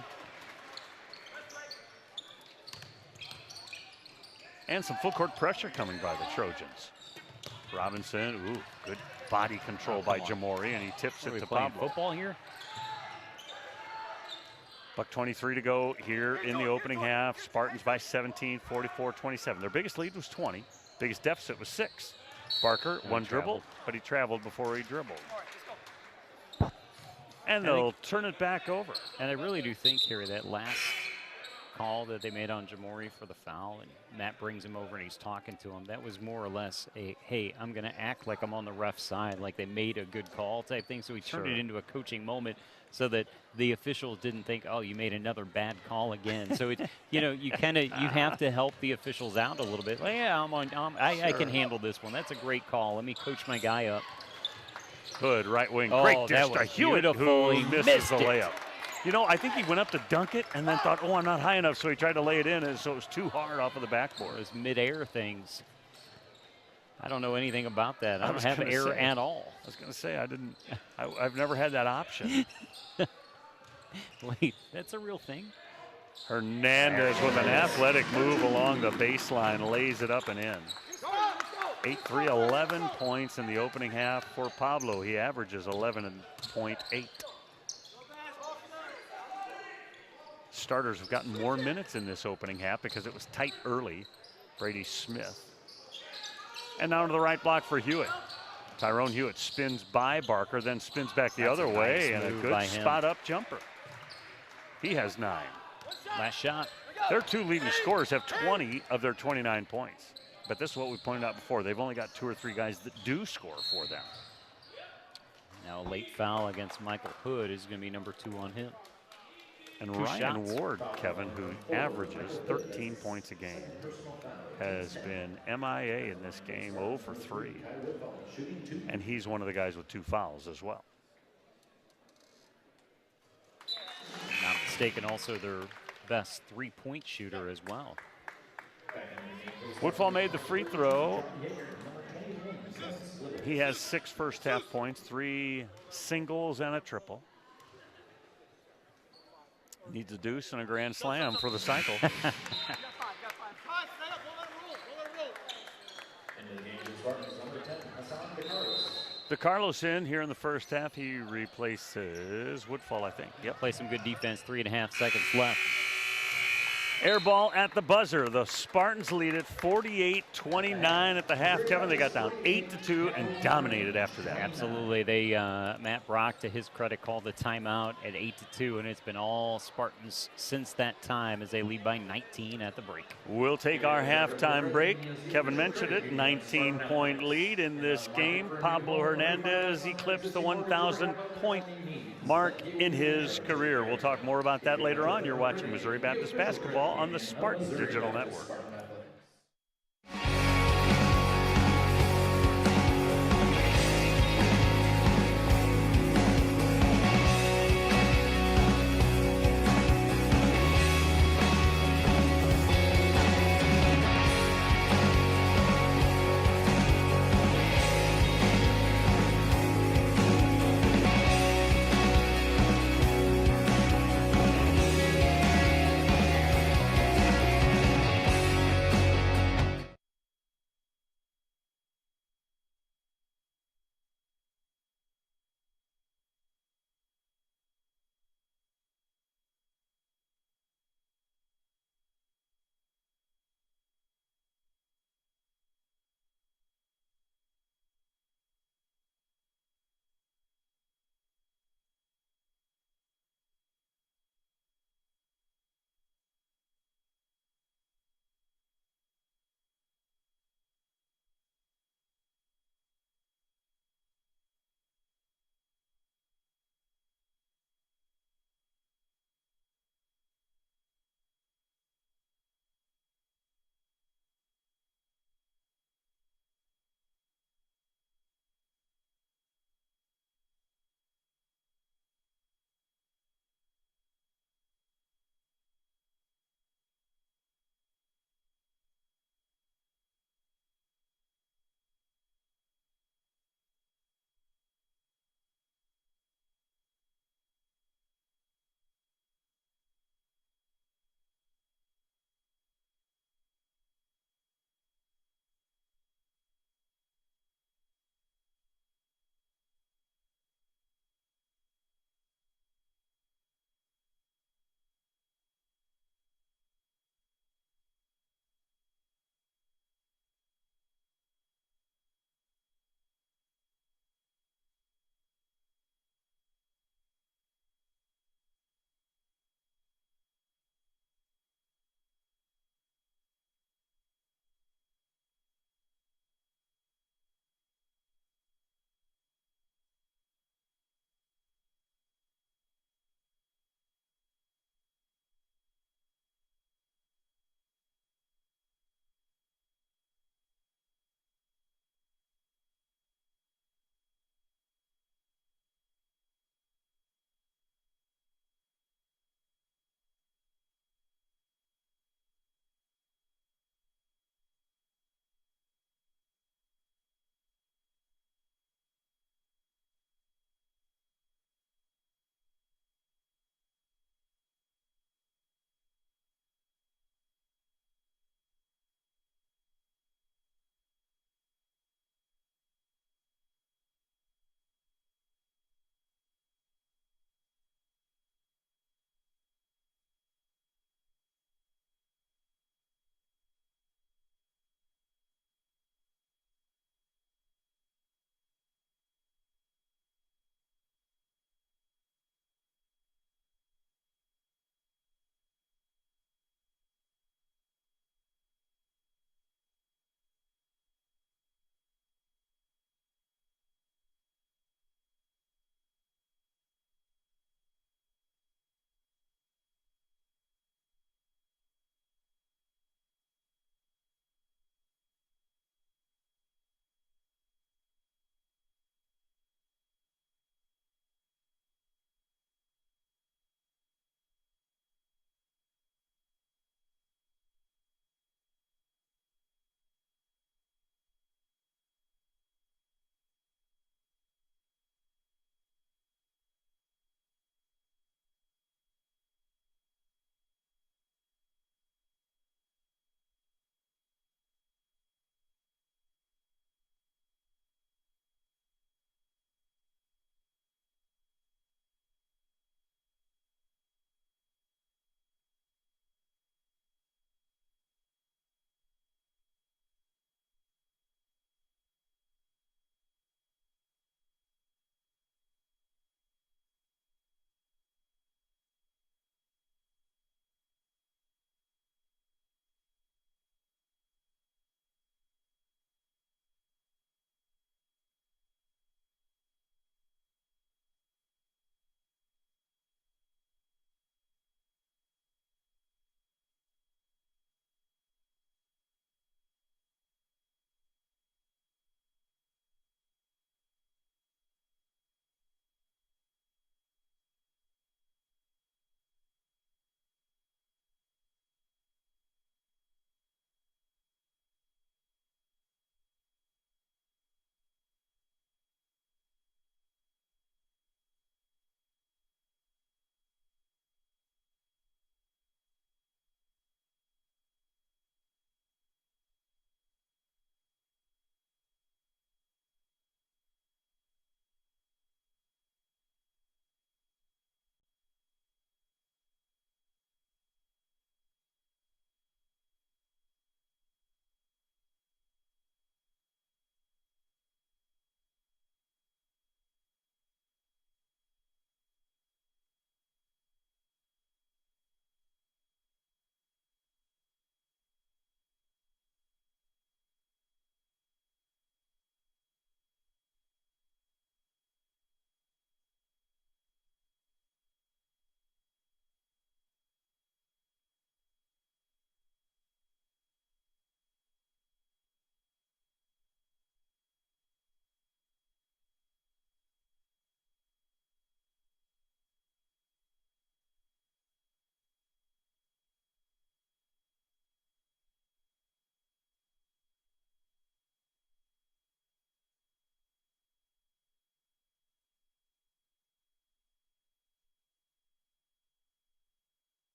And some full court pressure coming by the Trojans. Robinson, ooh, good body control by Jamori, and he tips Are it we to playing Pablo. football here? Buck 23 to go here in the opening half. Spartans by 17, 44-27. Their biggest lead was 20. Biggest deficit was 6. Barker, one dribble, but he traveled before he dribbled. And they'll turn it back over. And I really do think, Harry, that last call that they made on Jamori for the foul, and Matt brings him over and he's talking to him, that was more or less a, hey, I'm going to act like I'm on the ref side, like they made a good call type thing. So he turned it into a coaching moment so that the officials didn't think, oh, you made another bad call again. So, it, you know, you have to help the officials out a little bit. Well, yeah, I can handle this one. That's a great call. Let me coach my guy up. Hood, right wing. Oh, Great dish that to was Hewitt, beautiful. who He misses missed the it. layup. You know, I think he went up to dunk it and then thought, oh, I'm not high enough, so he tried to lay it in, and so it was too hard off of the backboard. Those mid-air things. I don't know anything about that. I don't was have gonna air say. at all. I was going to say, I've never had that option. Wait, that's a real thing? Hernandez with an athletic move along the baseline, lays it up and in. 8-3, 11 points in the opening half for Pablo. He averages 11.8. Starters have gotten more minutes in this opening half because it was tight early. Brady Smith. And now to the right block for Hewitt. Tyrone Hewitt spins by Barker, then spins back the That's other a way, nice and a move good by him. spot-up jumper. He has 9. Last shot. Their 2 leading scorers have 20 of their 29 points. But this is what we pointed out before. They've only got 2 or 3 guys that do score for them. Now a late foul against Michael Hood is going to be number 2 on him. And 2 Ryan shots. Ward, Kevin, who averages 13 points a game, has been MIA in this game, 0 for 3. And he's one of the guys with 2 fouls as well. Not mistaken, also their best 3-point shooter as well. Woodfall made the free throw. He has 6 first half points, 3 singles and a triple. Needs a deuce and a grand slam for the cycle. Got 5, got 5. Todd, stay up, don't let it roll, DeCarlos in here in the first half. He replaces Woodfall, I think. Yep. Play some good defense, 3.5 seconds left. Air ball at the buzzer. The Spartans lead it 48-29 at the half. Kevin, they got down 8-2 and dominated after that. Absolutely. They Matt Brock, to his credit, called the timeout at 8-2, and it's been all Spartans since that time as they lead by 19 at the break. We'll take our halftime break. Kevin mentioned it, 19-point lead in this game. Pablo Hernandez eclipsed the 1,000-point mark in his career. We'll talk more about that later on. You're watching Missouri Baptist Basketball on the Spartan Digital Network.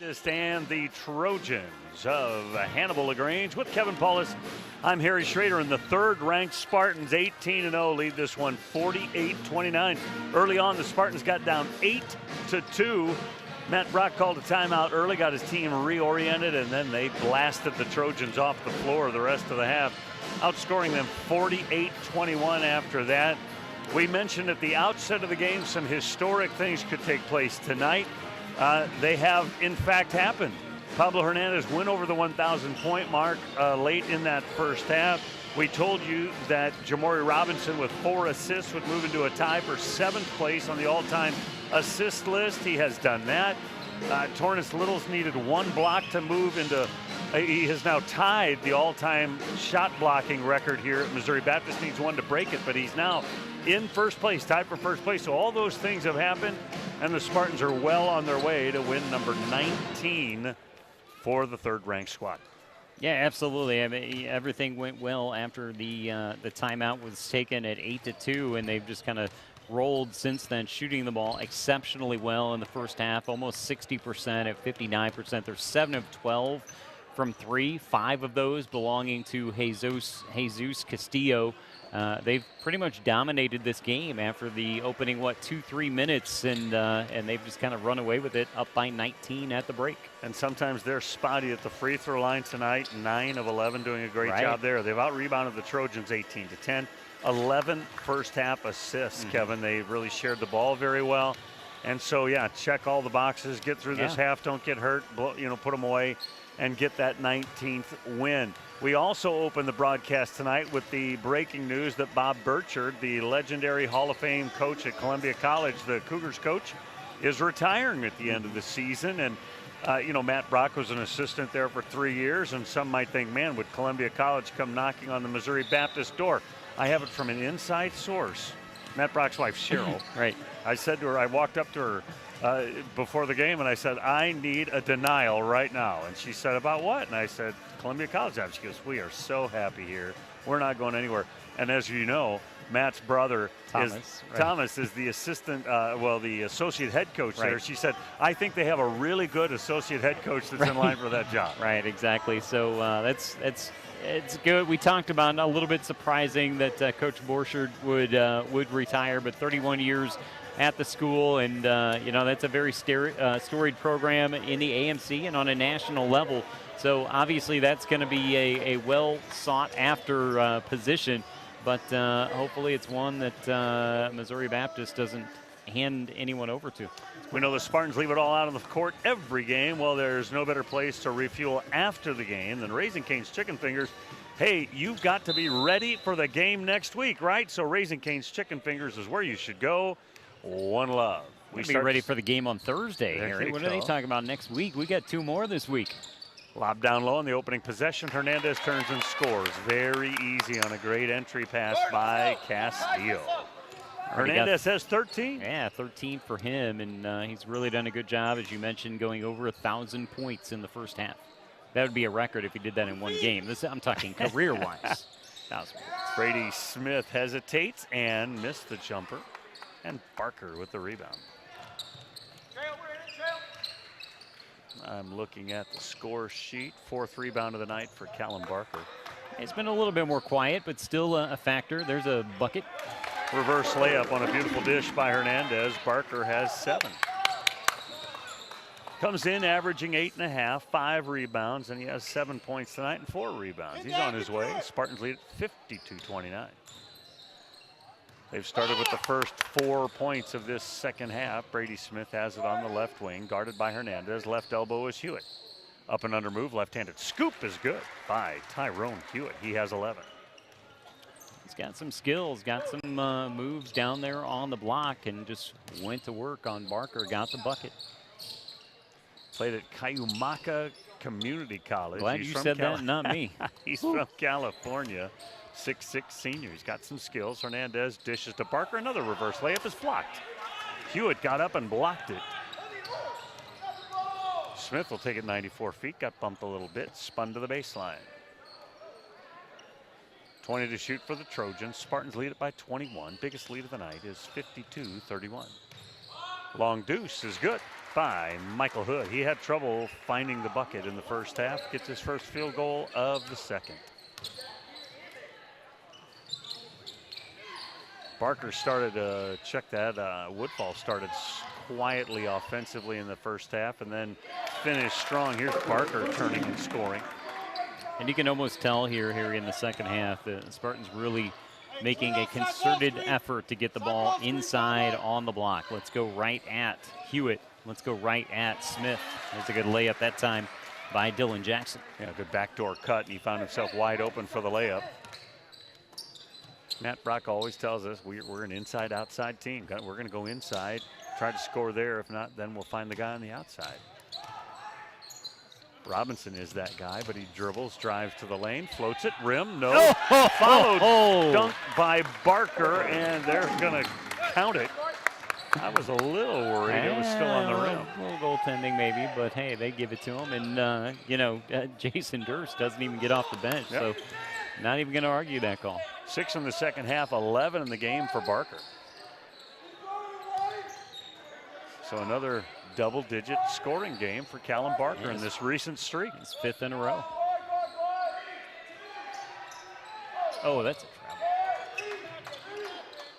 And the Trojans of Hannibal LaGrange with Kevin Paulus. I'm Harry Schrader, and the third-ranked Spartans, 18-0, lead this one 48-29. Early on, the Spartans got down 8-2. Matt Brock called a timeout early, got his team reoriented, and then they blasted the Trojans off the floor the rest of the half, outscoring them 48-21 after that. We mentioned at the outset of the game some historic things could take place tonight. They have, in fact, happened. Pablo Hernandez went over the 1,000-point mark late in that first half. We told you that Jamori Robinson with 4 assists would move into a tie for 7th place on the all-time assist list. He has done that. Torrance Littles needed 1 block to move into he has now tied the all-time shot blocking record here at Missouri Baptist. Needs 1 to break it, but he's now in first place, tied for first place. So all those things have happened, and the Spartans are well on their way to win number 19 for the third-ranked squad. Yeah, absolutely. I mean, everything went well after the timeout was taken at 8-2, and they've just kind of rolled since then, shooting the ball exceptionally well in the first half, almost 60% at 59%. They're 7 of 12 from 3, 5 of those belonging to Jesus Castillo. They've pretty much dominated this game after the opening, 2-3 minutes, and they've just kind of run away with it, up by 19 at the break. And sometimes they're spotty at the free throw line tonight. 9 of 11, doing a great job there. They've out-rebounded the Trojans 18-10. 11 first-half assists, Kevin. They really shared the ball very well. And so, yeah, check all the boxes, get through this half, don't get hurt, put them away, and get that 19th win. We also opened the broadcast tonight with the breaking news that Bob Burchard, the legendary Hall of Fame coach at Columbia College, the Cougars coach, is retiring at the end of the season. And, Matt Brock was an assistant there for 3 years, and some might think, man, would Columbia College come knocking on the Missouri Baptist door? I have it from an inside source. Matt Brock's wife, Cheryl. Right. I said to her, I walked up to her before the game, and I said, I need a denial right now. And she said, about what? And I said, Columbia College. She goes, we are so happy here. We're not going anywhere. And as you know, Matt's brother Thomas is the assistant, the associate head coach there. She said, I think they have a really good associate head coach that's in line for that job. Right, exactly. So it's good. We talked about a little bit surprising that Coach Burchard would retire, but 31 years at the school, and that's a very storied program in the AMC and on a national level. So obviously that's going to be a well sought after position, but hopefully it's one that Missouri Baptist doesn't hand anyone over to. We know the Spartans leave it all out on the court every game. Well, there's no better place to refuel after the game than Raising Cane's Chicken Fingers. Hey, you've got to be ready for the game next week, right? So Raising Cane's Chicken Fingers is where you should go. One love. We'll be ready for the game on Thursday, Harry. What are they talking about next week? We got 2 more this week. Lob down low on the opening possession. Hernandez turns and scores. Very easy on a great entry pass by Castillo. Hernandez has 13. Yeah, 13 for him, and he's really done a good job, as you mentioned, going over 1,000 points in the first half. That would be a record if he did that in one game. I'm talking career-wise. Brady Smith hesitates and missed the jumper. And Barker with the rebound. I'm looking at the score sheet. 4th rebound of the night for Callum Barker. It's been a little bit more quiet, but still a factor. There's a bucket. Reverse layup on a beautiful dish by Hernandez. Barker has 7. Comes in averaging 8.5, 5 rebounds, and he has 7 points tonight and 4 rebounds. He's on his way. Spartans lead at 52-29. They've started with the first 4 points of this second half. Brady Smith has it on the left wing, guarded by Hernandez. Left elbow is Hewitt. Up and under move, left-handed scoop is good by Tyrone Hewitt. He has 11. He's got some skills, got some moves down there on the block, and just went to work on Barker, got the bucket. Played at Cuyamaca Community College. Glad you said that, not me. He's from California. 6'6" senior. He's got some skills. Hernandez dishes to Barker. Another reverse layup is blocked. Hewitt got up and blocked it. Smith will take it 94 feet. Got bumped a little bit. Spun to the baseline. 20 to shoot for the Trojans. Spartans lead it by 21. Biggest lead of the night is 52-31. Long deuce is good. by Michael Hood. He had trouble finding the bucket in the first half. Gets his first field goal of the second. Barker started to check that. Woodfall started quietly offensively in the first half and then finished strong. Here's Barker turning and scoring. And you can almost tell here, Harry, in the second half, the Spartans really making a concerted effort to get the ball inside on the block. Let's go right at Hewitt. Let's go right at Smith. There's a good layup that time by Dylan Jackson. Yeah, good backdoor cut, and he found himself wide open for the layup. Matt Brock always tells us we're an inside-outside team. We're going to go inside, try to score there. If not, then we'll find the guy on the outside. Robinson is that guy, but he dribbles, drives to the lane, floats it, rim, no. Followed, dunk by Barker, and they're going to count it. I was a little worried it was still on the rim. A little goaltending maybe, but hey, they give it to him. And, Jason Durst doesn't even get off the bench, so not even going to argue that call. 6 in the second half, 11 in the game for Barker. So another double-digit scoring game for Callum Barker in this recent streak. His 5th in a row. Oh, that's a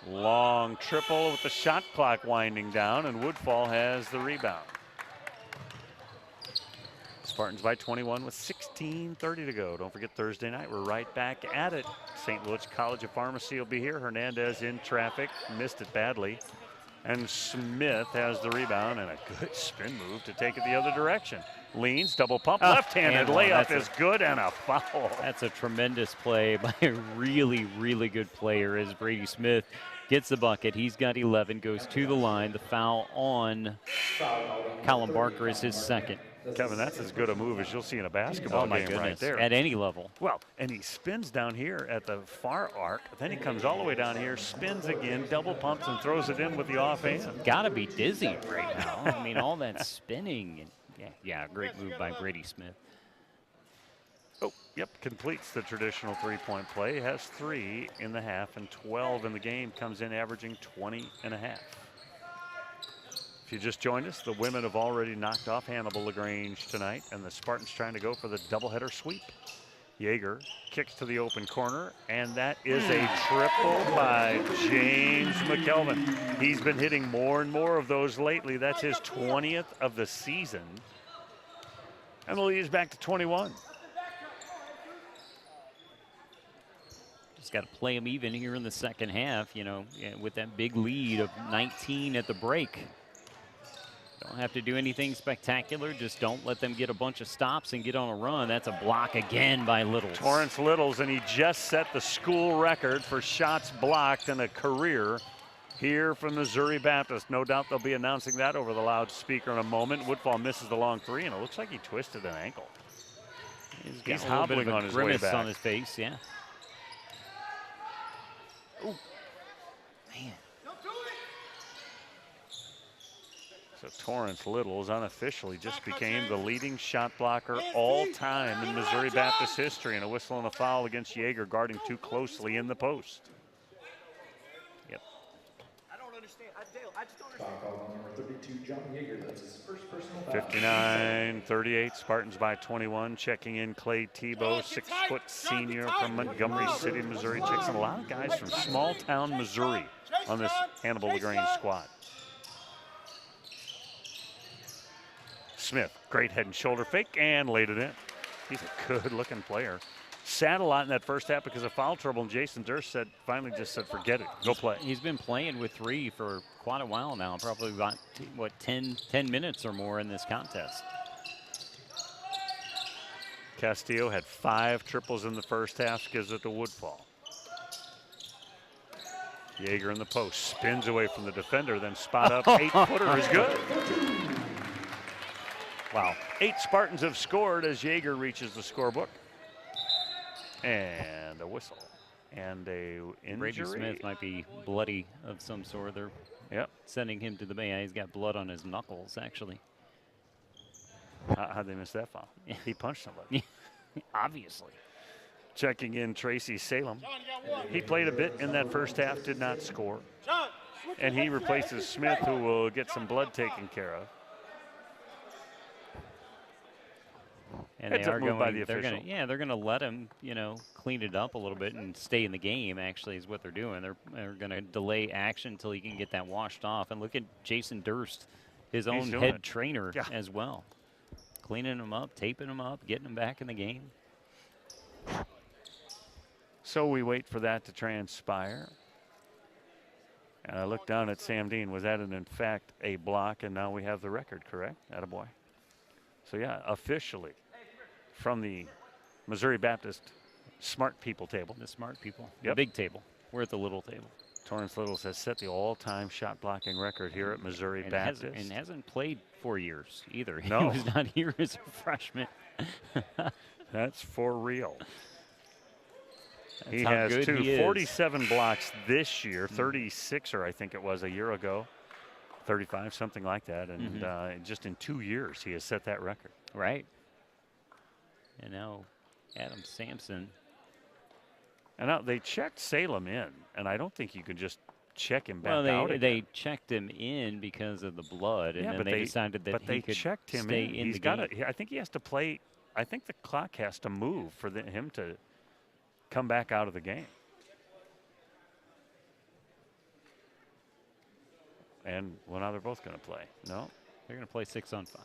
travel. Long triple with the shot clock winding down, and Woodfall has the rebound. Spartans by 21 with 16:30 to go. Don't forget Thursday night, we're right back at it. St. Louis College of Pharmacy will be here. Hernandez in traffic, missed it badly. And Smith has the rebound and a good spin move to take it the other direction. Leans, double pump, left-handed layup is good, and a foul. That's a tremendous play by a really, really good player as Brady Smith gets the bucket. He's got 11, goes to the line. The foul on Callum Barker is his second. Kevin, that's as good a move as you'll see in a basketball game right there. At any level. Well, and he spins down here at the far arc. Then he comes all the way down here, spins again, double pumps, and throws it in with the offhand. Got to be dizzy right now. I mean, all that spinning. And yeah, great move by Brady Smith. Oh, yep, completes the traditional three-point play. Has 3 in the half and 12 in the game. Comes in averaging 20 and a half. If you just joined us, the women have already knocked off Hannibal LaGrange tonight, and the Spartans trying to go for the doubleheader sweep. Yeager kicks to the open corner, and that is a triple by James McKelvin. He's been hitting more and more of those lately. That's his 20th of the season. And the lead is back to 21. Just got to play them even here in the second half, with that big lead of 19 at the break. Don't have to do anything spectacular. Just don't let them get a bunch of stops and get on a run. That's a block again by Littles. Torrance Littles, and he just set the school record for shots blocked in a career here from Missouri Baptist. No doubt they'll be announcing that over the loudspeaker in a moment. Woodfall misses the long 3, and it looks like he twisted an ankle. He's hobbling on his way back. On his face, yeah. Ooh. Man. So Torrance Littles unofficially just became the leading shot blocker all time in Missouri Baptist history, and a whistle and a foul against Yeager guarding too closely in the post. Yep. I don't understand. I just don't understand. Number 32, John Yeager. That's his first personal foul. 59-38, Spartans by 21. Checking in Clay Tebow, 6-foot senior from Montgomery City, Missouri. Checks in a lot of guys from small town Missouri on this Hannibal LaGrange squad. Smith, great head and shoulder fake, and laid it in. He's a good-looking player. Sat a lot in that first half because of foul trouble, and Jason Durst finally just said, forget it, go play. He's been playing with 3 for quite a while now, probably about, 10 minutes or more in this contest. Castillo had 5 triples in the first half, gives it to Woodfall. Yeager in the post, spins away from the defender, then spot up, 8-footer is good. Wow, 8 Spartans have scored as Yeager reaches the scorebook. And a whistle. And a injury. Brady Smith might be bloody of some sort. They're sending him to the bay. He's got blood on his knuckles, actually. How'd they miss that foul? He punched somebody. Obviously. Checking in Tracy Salem. He played a bit in that first half, did not score. And he replaces Smith, who will get some blood taken care of. And Heads they up are move going, by the they're official. gonna, yeah, they're going to let him, you know, clean it up a little bit and stay in the game. Actually, is what they're doing. They're going to delay action until he can get that washed off. And look at Jason Durst, his own doing head it. trainer Yeah. as well, cleaning him up, taping him up, getting him back in the game. So we wait for that to transpire. And I look down at Sam Dean. Was that in fact a block? And now we have the record, correct? Attaboy. So yeah, officially from the Missouri Baptist Smart People table. The smart people, Yep. the big table. We're at the little table. Torrance Littles has set the all-time shot blocking record here at Missouri Baptist. And hasn't played 4 years either. No. He was not here as a freshman. That's for real. That's He how has good two he is. 47 blocks this year, 36er I think it was a year ago, 35, something like that. And just in 2 years, he has set that record. Right. And now Adam Sampson. And now they checked Salem in, and I don't think you could just check him back Well, out again. they checked him in because of the blood, and Yeah, then but they decided that but he they could checked him stay in. in He's the got game. I think he has to play. I think the clock has to move for him to come back out of the game. And well, now they're both going to play. No, They're going to play 6-on-5.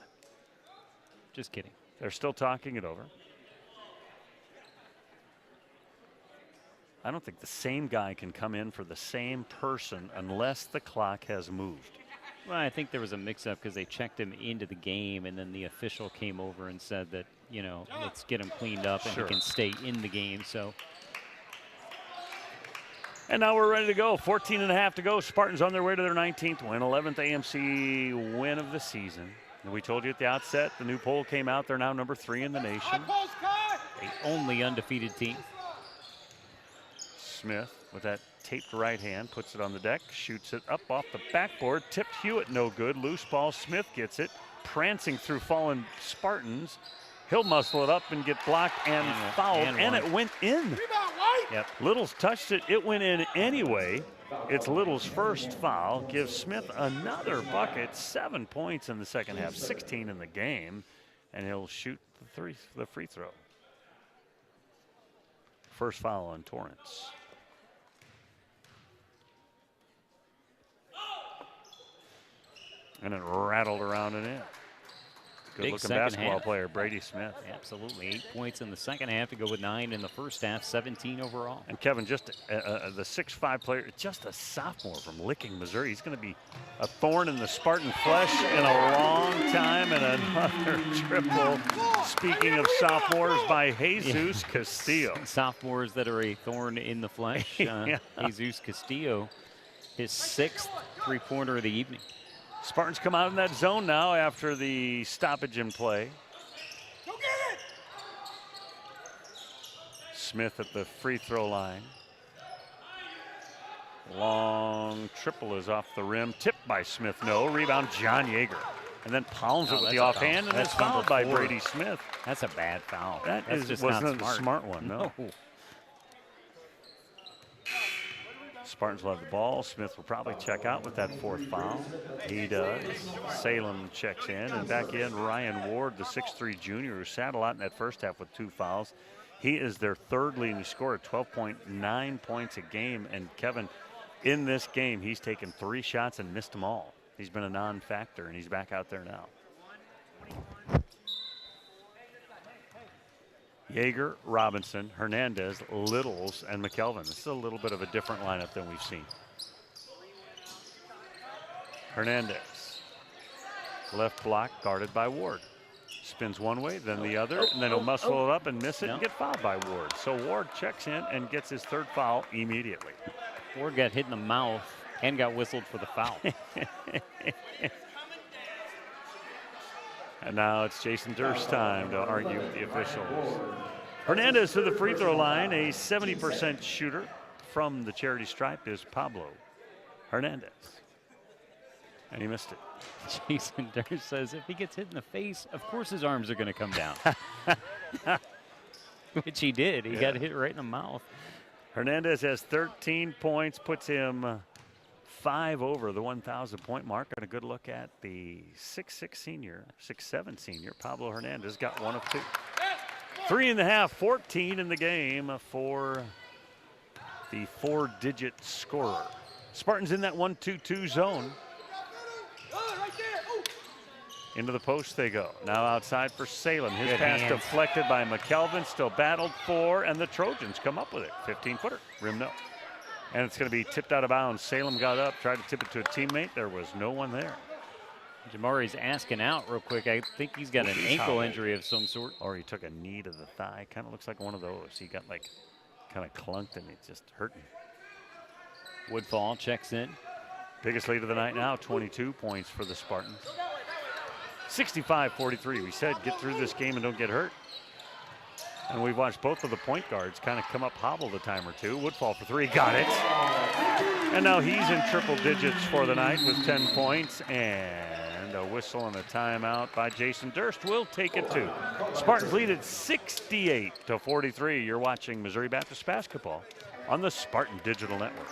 Just kidding. they're still talking it over. I don't think the same guy can come in for the same person unless the clock has moved. Well, I think there was a mix-up because they checked him into the game, and then the official came over and said that, you know, let's get him cleaned up and Sure. he can stay in the game. So And now we're ready to go. 14 and a half to go. Spartans on their way to their 19th win, 11th AMC win of the season. And we told you at the outset, the new poll came out. They're now number 3 in the nation. the only undefeated team. Smith with that taped right hand puts it on the deck, shoots it up off the backboard, tipped Hewitt, no good. Loose ball, Smith gets it, prancing through fallen Spartans. He'll muscle it up and get blocked and fouled, and it went in. Yep. Littles touched it, it went in anyway. It's Little's first foul, gives Smith another bucket, 7 points in the second half, 16 in the game, and he'll shoot the free throw. First foul on Torrance. And it rattled around and in. Good Big looking second basketball half. player, Brady Smith. Absolutely. 8 points in the second half to go with 9 in the first half, 17 overall. And Kevin, just the 6'5" player, just a sophomore from Licking, Missouri. He's going to be a thorn in the Spartan flesh in a long time. And another triple, speaking of sophomores, by Jesus Castillo. Sophomores that are a thorn in the flesh. Yeah. Jesus Castillo, his 6th three-pointer of the evening. Spartans come out in that zone now after the stoppage in play. Smith at the free throw line. Long triple is off the rim. Tipped by Smith. No. Rebound, John Yeager. And then palms it with that's the a foul. offhand, and That's it's fouled number by 4. Brady Smith. That's a bad foul. That That's just wasn't not a smart one, no. Spartans will have the ball. Smith will probably check out with that 4th foul. He does. Salem checks in, and back in Ryan Ward, the 6'3" junior, who sat a lot in that first half with 2 fouls. He is their 3rd leading scorer, 12.9 points a game. And Kevin, in this game, he's taken 3 shots and missed them all. He's been a non-factor, and he's back out there now. Yeager, Robinson, Hernandez, Littles, and McKelvin. This is a little bit of a different lineup than we've seen. Hernandez, left block, guarded by Ward. Spins one way, then the other, and then he'll muscle it up and miss it and get fouled by Ward. So Ward checks in and gets his 3rd foul immediately. Ward got hit in the mouth and got whistled for the foul. And now it's Jason Durst's time to argue with the officials. Hernandez to the free throw line, a 70% shooter from the charity stripe is Pablo Hernandez. And he missed it. Jason Durst says if he gets hit in the face, of course his arms are going to come down. Which he did. He got hit right in the mouth. Hernandez has 13 points, puts him 5 over the 1,000-point mark. And a good look at the 6'6" senior, 6'7" senior, Pablo Hernandez, got 1 of 2. 3.5, 14 in the game for the 4-digit scorer. Spartans in that 1-2-2 zone. Into the post they go. Now outside for Salem. His Good pass hands. deflected by McKelvin, still battled for, and the Trojans come up with it. 15-footer, rim no. And it's going to be tipped out of bounds. Salem got up, tried to tip it to a teammate. There was no one there. Jamari's asking out real quick. I think he's got an He's ankle howling. injury of some sort. Or he took a knee to the thigh. Kind of looks like one of those. He got like kind of clunked and it's just hurting. Woodfall checks in. Biggest lead of the night now, 22 points for the Spartans. 65-43. We said get through this game and don't get hurt. And we've watched both of the point guards kind of come up hobbled a time or two. Woodfall for three, got it. And now he's in triple digits for the night with 10 points. And a whistle and a timeout by Jason Durst will take it to. Spartans lead at 68-43. You're watching Missouri Baptist basketball on the Spartan Digital Network.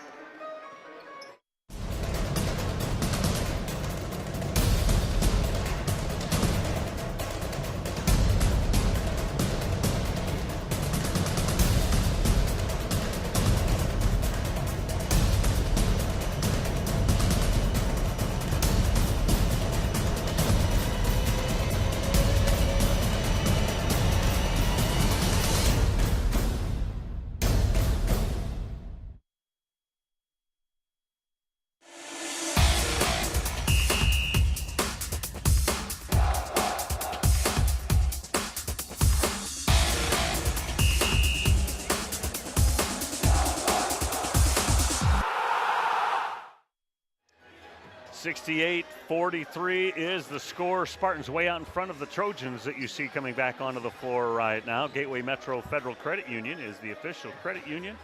.43 is the score. Spartans way out in front of the Trojans that you see coming back onto the floor right now. Gateway Metro Federal Credit Union is the official credit union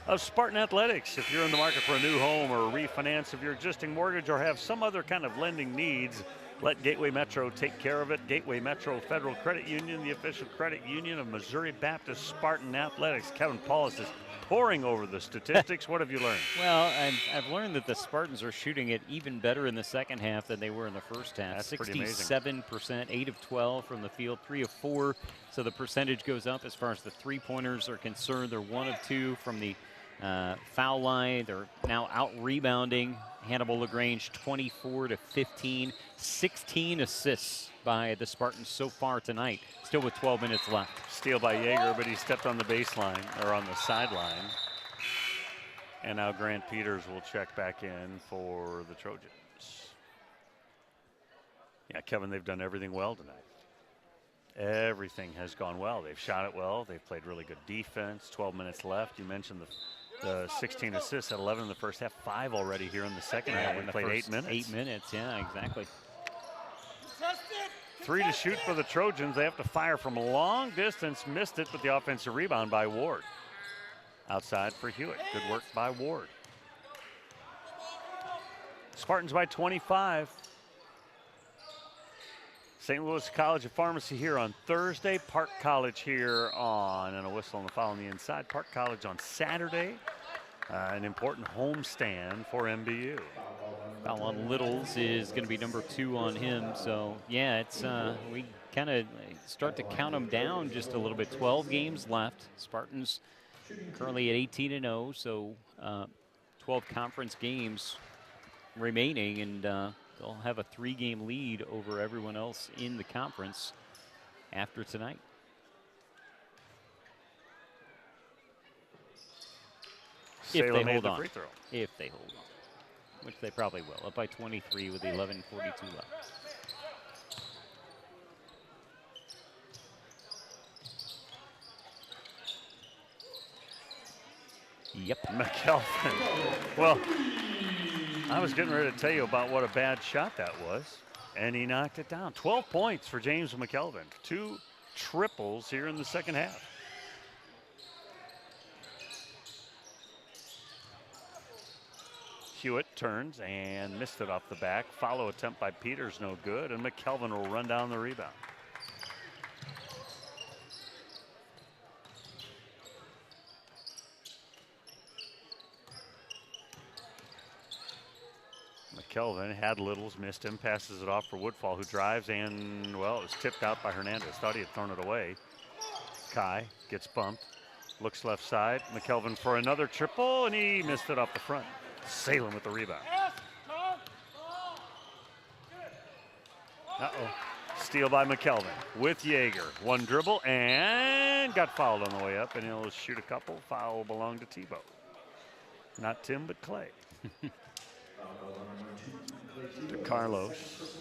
of Spartan Athletics. If you're in the market for a new home or a refinance of your existing mortgage or have some other kind of lending needs, let Gateway Metro take care of it. Gateway Metro Federal Credit Union, the official credit union of Missouri Baptist Spartan Athletics. Kevin Paulus is poring over the statistics. What have you learned? Well, I've learned that the Spartans are shooting it even better in the second half than they were in the first half. That's pretty amazing. 67%, 8 of 12 from the field, 3 of 4. So the percentage goes up as far as the three-pointers are concerned. They're 1 of 2 from the foul line. They're now out rebounding. Hannibal LaGrange 24-15, 16 assists by the Spartans so far tonight, still with 12 minutes left. Steal by Yeager, but he stepped on the baseline, or on the sideline. And now Grant Peters will check back in for the Trojans. Yeah, Kevin, they've done everything well tonight. Everything has gone well. They've shot it well. They've played really good defense. 12 minutes left. You mentioned the 16 assists at 11 in the first half, 5 already here in the second half. In We the played first 8 minutes. 8 minutes, yeah, exactly. 3 to shoot for the Trojans. They have to fire from a long distance. Missed it, but the offensive rebound by Ward. Outside for Hewitt. Good work by Ward. Spartans by 25. St. Louis College of Pharmacy here on Thursday. Park College here on, and a whistle on the foul on the inside. Park College on Saturday. An important homestand for MBU. Foul on Littles is going to be number 2 on him. So, yeah, it's we kind of start to count them down just a little bit. 12 games left. Spartans currently at 18-0, so 12 conference games remaining, and they'll have a 3-game lead over everyone else in the conference after tonight. If they hold on. If they hold on, which they probably will. Up by 23 with 11:42 left. Yep. McKelvin. Well, I was getting ready to tell you about what a bad shot that was, and he knocked it down. 12 points for James McKelvin. 2 triples here in the second half. Hewitt turns and missed it off the back. Follow attempt by Peters, no good, and McKelvin will run down the rebound. McKelvin had Littles, missed him, passes it off for Woodfall, who drives, and, well, it was tipped out by Hernandez. Thought he had thrown it away. Kai gets bumped. Looks left side. McKelvin for another triple, and he missed it off the front. Salem with the rebound. Uh-oh. Steal by McKelvin with Yeager. One dribble and got fouled on the way up, and he'll shoot a couple. Foul will belong to Tebow. Not Tim, but Clay. To Carlos.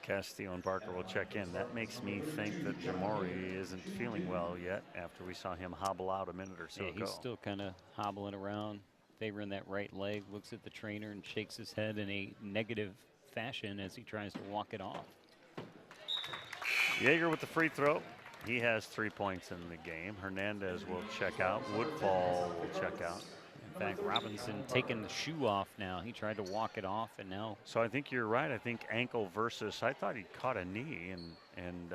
Castillo and Barker will check in. That makes me think that Jamori isn't feeling well yet after we saw him hobble out a minute or so ago. He's still kind of hobbling around, favoring that right leg, looks at the trainer and shakes his head in a negative fashion as he tries to walk it off. Yeager with the free throw. He has 3 points in the game. Hernandez will check out. Woodfall will check out. In fact, Robinson taking the shoe off now. He tried to walk it off, and now. So I think you're right. I think ankle versus. I thought he caught a knee, and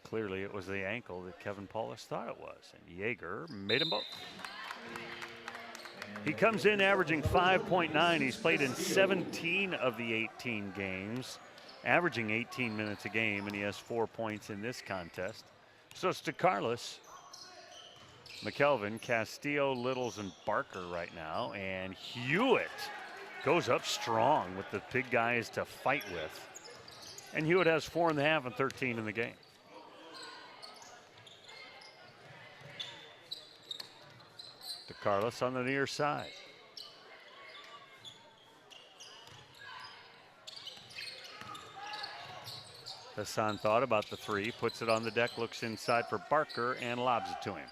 clearly it was the ankle that Kevin Paulus thought it was. And Yeager made them both. He comes in averaging 5.9. He's played in 17 of the 18 games, averaging 18 minutes a game, and he has 4 points in this contest. So it's to Carlos, McKelvin, Castillo, Littles, and Barker right now, and Hewitt goes up strong with the big guys to fight with. And Hewitt has 4.5 and 13 in the game. To Carlos on the near side. Hassan thought about the three, puts it on the deck, looks inside for Barker, and lobs it to him.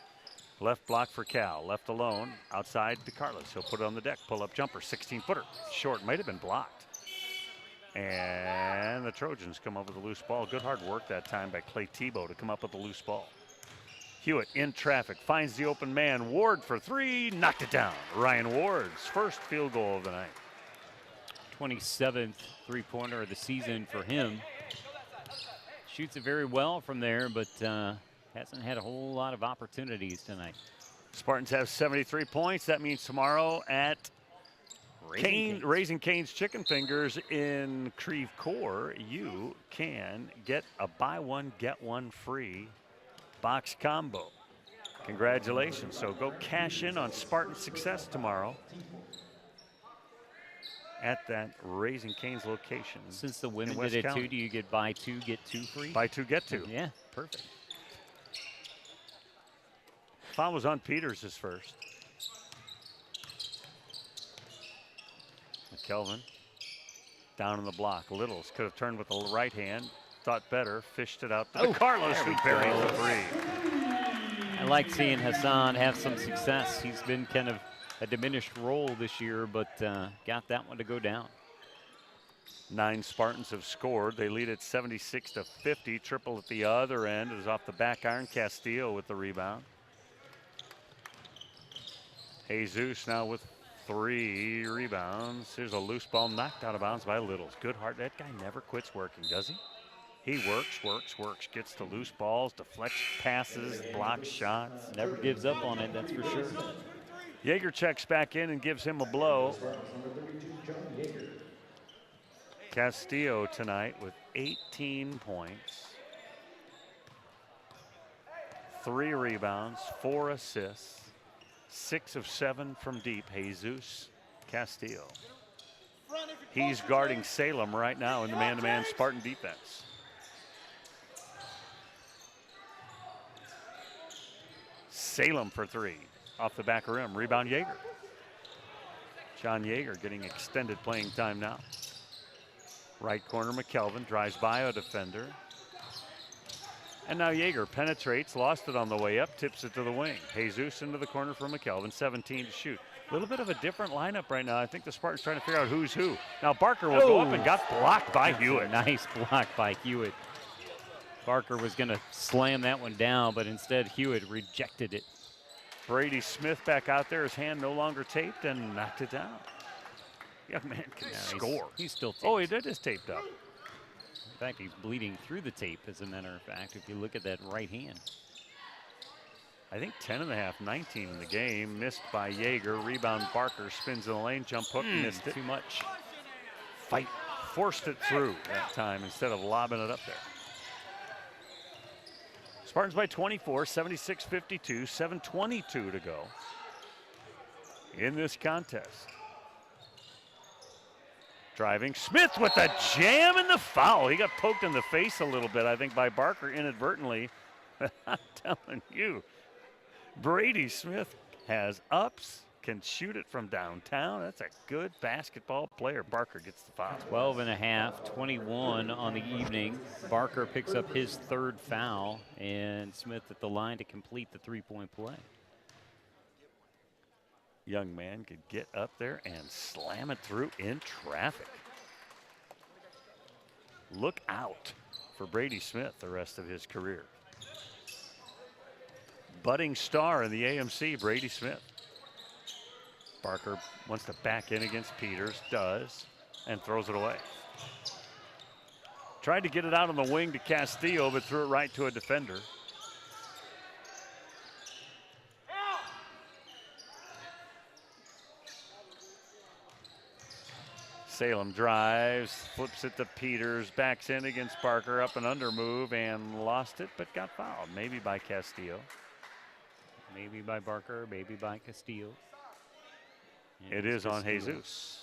Left block for Cal, left alone, outside to Carlos. He'll put it on the deck, pull up jumper, 16-footer. Short, might have been blocked. And the Trojans come up with a loose ball. Good hard work that time by Clay Tebow to come up with a loose ball. Hewitt in traffic, finds the open man. Ward for three, knocked it down. Ryan Ward's first field goal of the night. 27th three-pointer of the season for him. Shoots it very well from there, but hasn't had a whole lot of opportunities tonight. Spartans have 73 points. That means tomorrow at Raising Cane's Chicken Fingers in Creve Coeur, you can get a buy one, get one free box combo. Congratulations. So go cash in on Spartan success tomorrow at that Raising Cane's location. Since the women did it too, do you get buy two, get two free? Buy two, get two. Yeah, perfect. Foul was on Peters his first. McKelvin down in the block. Littles could have turned with the right hand. Thought better. Fished it out to Carlos, who buried the three. I like seeing Hassan have some success. He's been kind of a diminished role this year, but got that one to go down. 9 Spartans have scored. They lead at 76-50. Triple at the other end. It is off the back iron. Castillo with the rebound. Jesus now with 3 rebounds. Here's a loose ball knocked out of bounds by Littles. Good heart. That guy never quits working, does he? He works, gets to loose balls, deflects passes, blocks shots. Never gives up on it, that's for sure. Yeager checks back in and gives him a blow. Castillo tonight with 18 points, 3 rebounds, 4 assists, 6 of 7 from deep. Jesus Castillo. He's guarding Salem right now in the man-to-man Spartan defense. Salem for 3. Off the back of rim. Rebound Yeager. John Yeager getting extended playing time now. Right corner McKelvin drives by a defender. And now Yeager penetrates, lost it on the way up, tips it to the wing. Jesus into the corner for McKelvin, 17 to shoot. A little bit of a different lineup right now. I think the Spartans trying to figure out who's who. Now Barker will go up and got blocked by Hewitt. Nice block by Hewitt. Barker was going to slam that one down, but instead Hewitt rejected it. Brady Smith back out there, his hand no longer taped, and knocked it down. Young man can score. He's still taped. Oh, he did is taped up. In fact, he's bleeding through the tape, as a matter of fact, if you look at that right hand. I think 10.5, 19 in the game. Missed by Yeager. Rebound Barker, spins in the lane, jump hook, missed it. Too much. Fight forced it through that time instead of lobbing it up there. Spartans by 24, 76-52, 7:22 to go in this contest. Driving, Smith with the jam and the foul. He got poked in the face a little bit, I think, by Barker inadvertently. I'm telling you, Brady Smith has ups, can shoot it from downtown. That's a good basketball player. Barker gets the foul. 12 and a half, 21 on the evening. Barker picks up his third foul, and Smith at the line to complete the three-point play. Young man could get up there and slam it through in traffic. Look out for Brady Smith the rest of his career. Budding star in the AMC, Brady Smith. Barker wants to back in against Peters, does, and throws it away. Tried to get it out on the wing to Castillo, but threw it right to a defender. Salem drives, flips it to Peters, backs in against Barker, up and under move, and lost it, but got fouled. Maybe by Castillo. Maybe by Barker, maybe by Castillo. And It is on Jesus.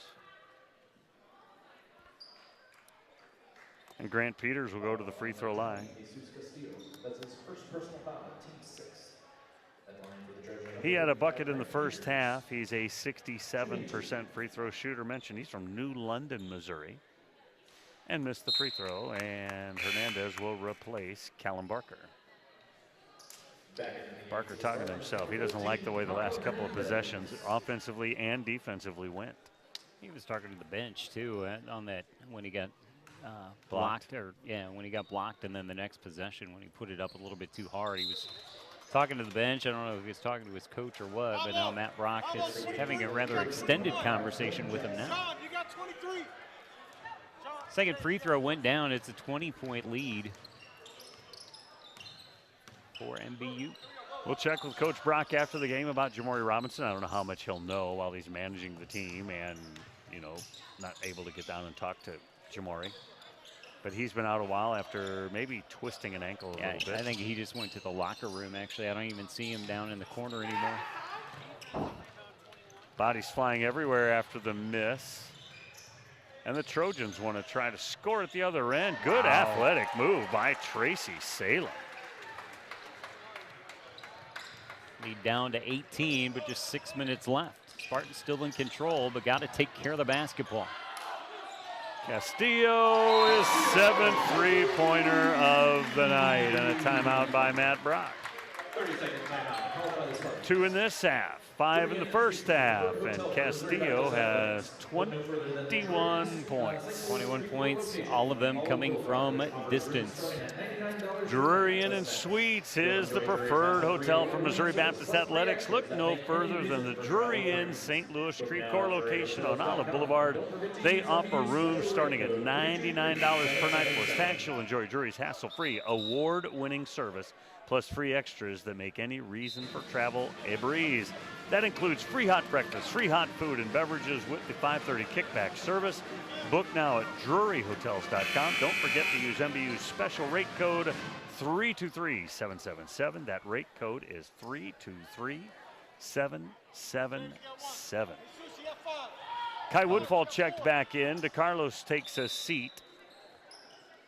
And Grant Peters will go to the free throw line. Jesus Castillo, that's his first personal foul, team 6. That line for the Treasure. He had a bucket in the first half. He's a 67% free throw shooter. Mentioned he's from New London, Missouri. And missed the free throw. And Hernandez will replace Callum Barker. Barker talking to himself. He doesn't like the way the last couple of possessions, offensively and defensively, went. He was talking to the bench too on that when he got blocked, when he got blocked, and then the next possession when he put it up a little bit too hard, he was talking to the bench. I don't know if he was talking to his coach or what, but now Matt Brock is having a rather extended conversation with him now. John, you got 23. Second free throw went down. It's a 20-point lead for MBU. We'll check with Coach Brock after the game about Jamori Robinson. I don't know how much he'll know while he's managing the team and, not able to get down and talk to Jamori. But he's been out a while after maybe twisting an ankle a little bit. I think he just went to the locker room, actually. I don't even see him down in the corner anymore. Bodies flying everywhere after the miss. And the Trojans want to try to score at the other end. Good athletic move by Tracy Salem. Lead down to 18, but just 6 minutes left. Spartans still in control, but got to take care of the basketball. Castillo is 7th three-pointer of the night, and a timeout by Matt Brock. 30-second timeout called by the Spartans. 2 in this half, 5 in the first half, and Castillo has 21 points. 21 points, all of them coming from distance. Drury Inn and Suites is the preferred hotel for Missouri Baptist Athletics. Look no further than the Drury Inn St. Louis Creve Coeur location on Olive Boulevard. They offer rooms starting at $99 per night plus tax. You'll enjoy Drury's hassle-free, award-winning service, plus free extras that make any reason for travel a breeze. That includes free hot breakfast, free hot food and beverages with the 5:30 kickback service. Book now at druryhotels.com. Don't forget to use MBU's special rate code 323777. That rate code is 323777. Kai Woodfall checked back in. DeCarlos takes a seat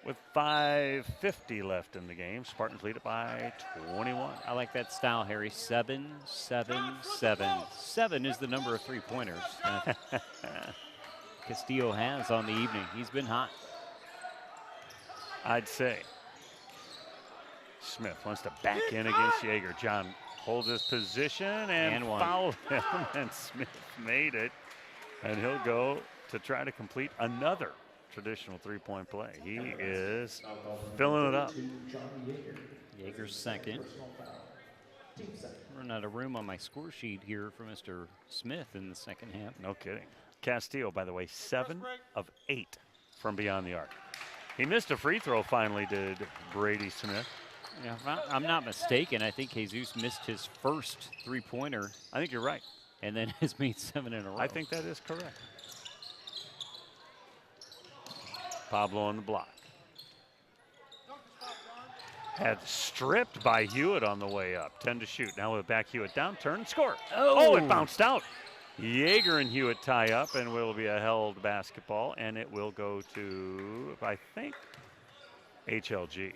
with 5:50 left in the game. Spartans lead it by 21. I like that style, Harry. 7, 7, 7. 7 is the number of three-pointers that Castillo has on the evening. He's been hot. I'd say. Smith wants to back in against Yeager. John holds his position and fouled him, and Smith made it. And he'll go to try to complete another traditional three-point play. He is filling it up. Yeager's second. Running out of room on my score sheet here for Mr. Smith in the second half. No kidding. Castillo, by the way, 7 of 8 from beyond the arc. He missed a free throw finally, did Brady Smith. Yeah, if I'm not mistaken, I think Jesus missed his first three-pointer. I think you're right. And then has made 7 in a row. I think that is correct. Pablo on the block. Had stripped by Hewitt on the way up. 10 to shoot. Now with back Hewitt down, turn, score. Oh, it bounced out. Yeager and Hewitt tie up, and will be a held basketball, and it will go to, I think, HLG.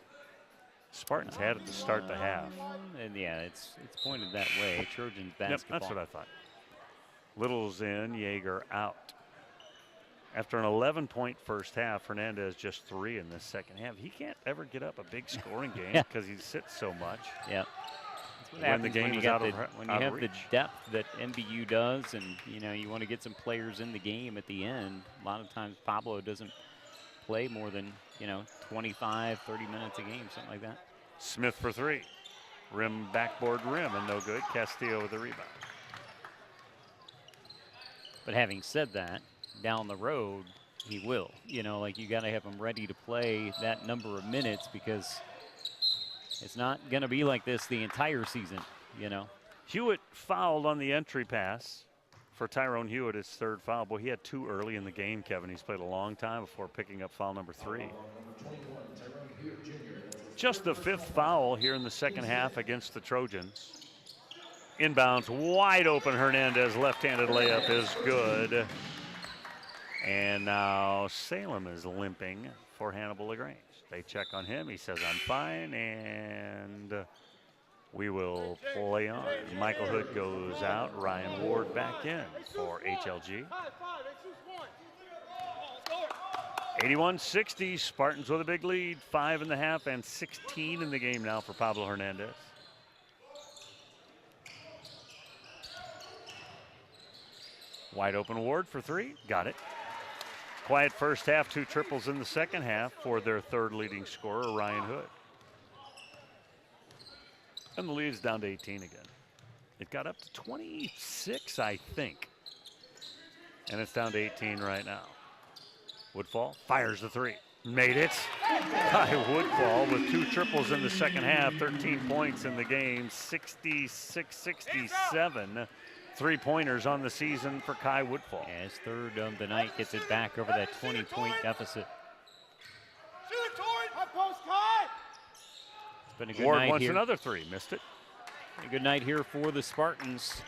Spartans had it to start the half. And yeah, it's pointed that way. Trojans basketball. Yep, that's what I thought. Little's in, Yeager out. After an 11-point first half, Hernandez just 3 in this second half. He can't ever get up a big scoring game because he sits so much. Yeah. When the game is out of reach. When you have the depth that MBU does, and you want to get some players in the game at the end. A lot of times Pablo doesn't play more than 25, 30 minutes a game, something like that. Smith for 3, backboard rim, and no good. Castillo with the rebound. But having said that, down the road, he will. You got to have him ready to play that number of minutes, because it's not going to be like this the entire season, Hewitt fouled on the entry pass. For Tyrone Hewitt, his 3rd foul. Boy, he had 2 early in the game, Kevin. He's played a long time before picking up foul number 3. Just the 5th foul here in the second half against the Trojans. Inbounds, wide open. Hernandez, left-handed layup is good. And now Salem is limping for Hannibal LaGrange. They check on him. He says, I'm fine, and we will play on. Michael Hood goes out. Ryan Ward back in for HLG. 81-60, Spartans with a big lead. 5.5 and 16 in the game now for Pablo Hernandez. Wide open Ward for 3, got it. Quiet first half, 2 triples in the second half for their 3rd leading scorer, Ryan Hood. And the lead is down to 18 again. It got up to 26, I think. And it's down to 18 right now. Woodfall fires the 3. Made it. Kai Woodfall with 2 triples in the second half, 13 points in the game, 66-67. 3-pointers on the season for Kai Woodfall. Yeah, his 3rd of the night gets it back over that 20-point deficit. It's been a good Ward night wants here. another 3, missed it. A good night here for the Spartans.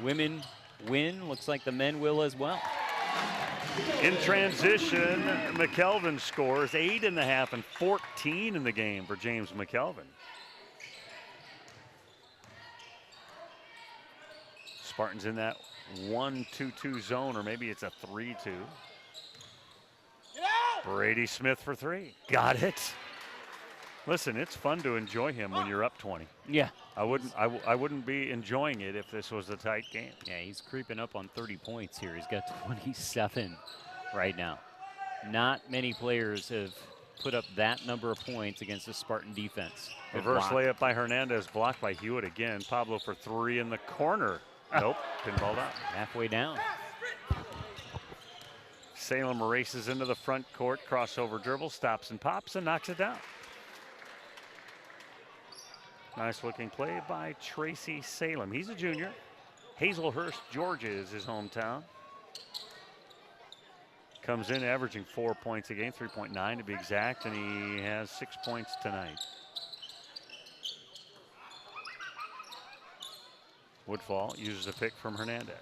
Women win. Looks like the men will as well. In transition, McKelvin scores 8.5 and 14 in the game for James McKelvin. Spartans in that 1-2-2 zone, or maybe it's a 3-2. Brady Smith for 3. Got it. Listen, it's fun to enjoy him when you're up 20. Yeah. I wouldn't be enjoying it if this was a tight game. Yeah, he's creeping up on 30 points here. He's got 27 right now. Not many players have put up that number of points against the Spartan defense. Reverse layup by Hernandez, blocked by Hewitt again. Pablo for 3 in the corner. Nope, pinballed out. Halfway down. Salem races into the front court, crossover dribble, stops and pops and knocks it down. Nice looking play by Tracy Salem. He's a junior. Hazelhurst, Georgia is his hometown. Comes in averaging 4 points a game, 3.9 to be exact, and he has 6 points tonight. Woodfall uses a pick from Hernandez.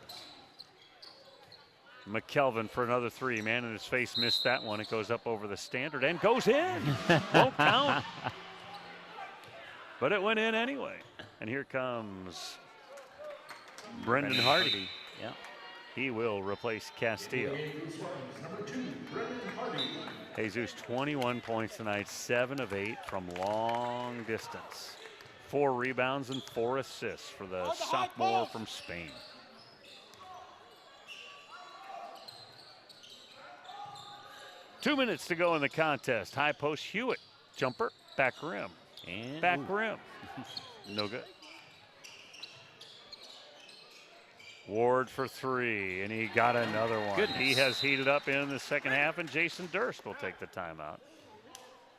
McKelvin for another 3. Man in his face missed that one. It goes up over the standard and goes in. Won't count. But it went in anyway. And here comes Brendan Hardy. Yeah. He will replace Castillo. Jesus, 21 points tonight, 7 of 8 from long distance. 4 rebounds and 4 assists for the sophomore from Spain. Two minutes to go in the contest. High post, Hewitt. Jumper, back rim. And Back rim. No good. Ward for 3, and he got another one. Goodness. He has heated up in the second half, and Jason Durst will take the timeout.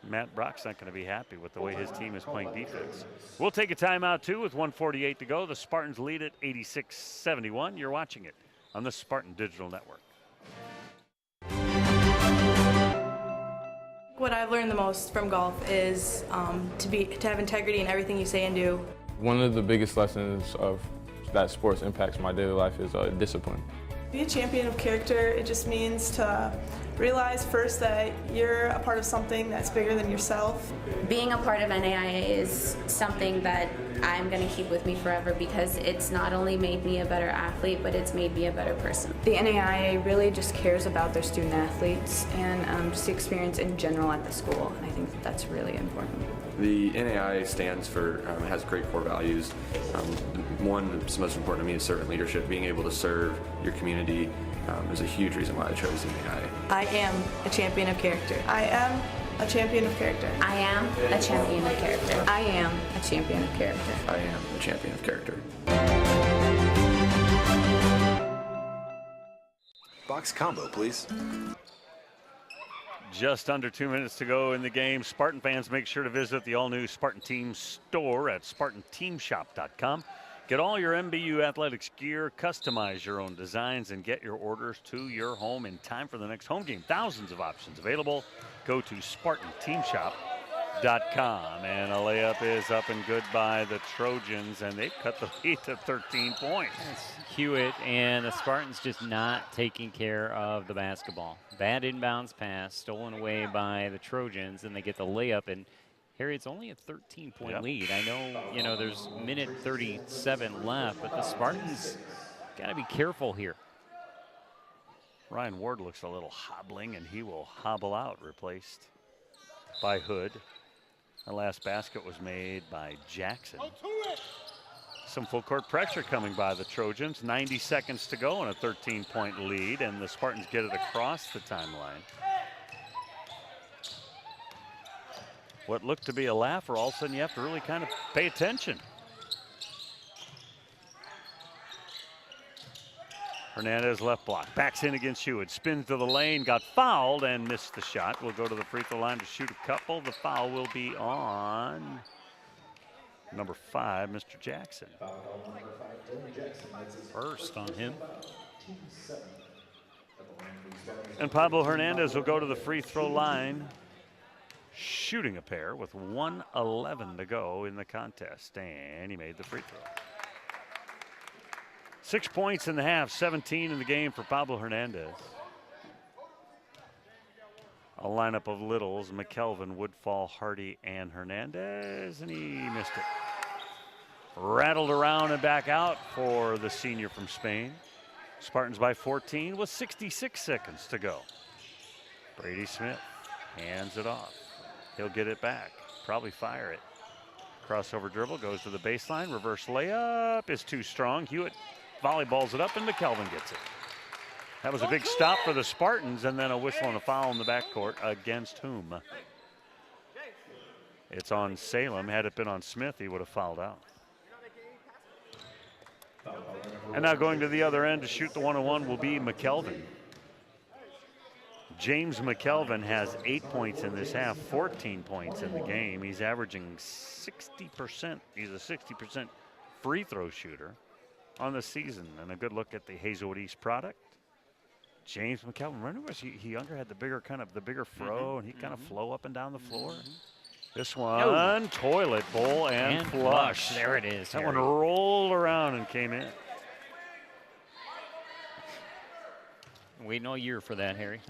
Matt Brock's not going to be happy with the way his team is playing defense. We'll take a timeout, too, with 1:48 to go. The Spartans lead at 86-71. You're watching it on the Spartan Digital Network. What I've learned the most from golf is to have integrity in everything you say and do. One of the biggest lessons of that sports impacts my daily life is discipline. Be a champion of character, it just means to realize first that you're a part of something that's bigger than yourself. Being a part of NAIA is something that I'm going to keep with me forever because it's not only made me a better athlete, but it's made me a better person. The NAIA really just cares about their student athletes and just the experience in general at the school, and I think that's really important. The NAIA stands for, has great core values. One that's most important to me is servant leadership. Being able to serve your community is a huge reason why I chose the NAIA. I am a champion of character. I am a champion of character. I am a champion of character. I am a champion of character. I am a champion of character. Box combo, please. Just under 2 minutes to go in the game. Spartan fans, make sure to visit the all-new Spartan Team store at SpartanTeamShop.com. Get all your MBU athletics gear, customize your own designs, and get your orders to your home in time for the next home game. Thousands of options available. Go to SpartanTeamShop.com. And a layup is up and good by the Trojans, and they've cut the lead to 13 points. That's Hewitt, and the Spartans just not taking care of the basketball. Bad inbounds pass, stolen away by the Trojans, and they get the layup. And Harry, it's only a 13-point lead. I know, there's minute 37 left, but the Spartans got to be careful here. Ryan Ward looks a little hobbling, and he will hobble out, replaced by Hood. The last basket was made by Jackson. Some full court pressure coming by the Trojans. 90 seconds to go and a 13-point lead, and the Spartans get it across the timeline. What looked to be a laugher, all of a sudden you have to really kind of pay attention. Hernandez left block, backs in against Hewitt, spins to the lane, got fouled and missed the shot. Will go to the free throw line to shoot a couple. The foul will be on number 5, Mr. Jackson. First on him. And Pablo Hernandez will go to the free throw line, shooting a pair with 1:11 to go in the contest, and he made the free throw. 6 points in the half, 17 in the game for Pablo Hernandez. A lineup of Littles, McKelvin, Woodfall, Hardy, and Hernandez, and he missed it. Rattled around and back out for the senior from Spain. Spartans by 14 with 66 seconds to go. Brady Smith hands it off. He'll get it back, probably fire it. Crossover dribble, goes to the baseline, reverse layup is too strong. Hewitt volleyballs it up and McKelvin gets it. That was a big stop for the Spartans, and then a whistle and a foul in the backcourt against whom? It's on Salem. Had it been on Smith, he would have fouled out. And now going to the other end to shoot the 1-on-1 will be McKelvin. James McKelvin has 8 points in this half, 14 points in the game. He's averaging 60%. He's a 60% free throw shooter on the season. And a good look at the Hazelwood East product. James McKelvin, remember he under had the bigger fro, and he kind of flow up and down the floor. This one, toilet bowl and flush. There it is. That Harry. one rolled around and came in. Waiting all year for that, Harry.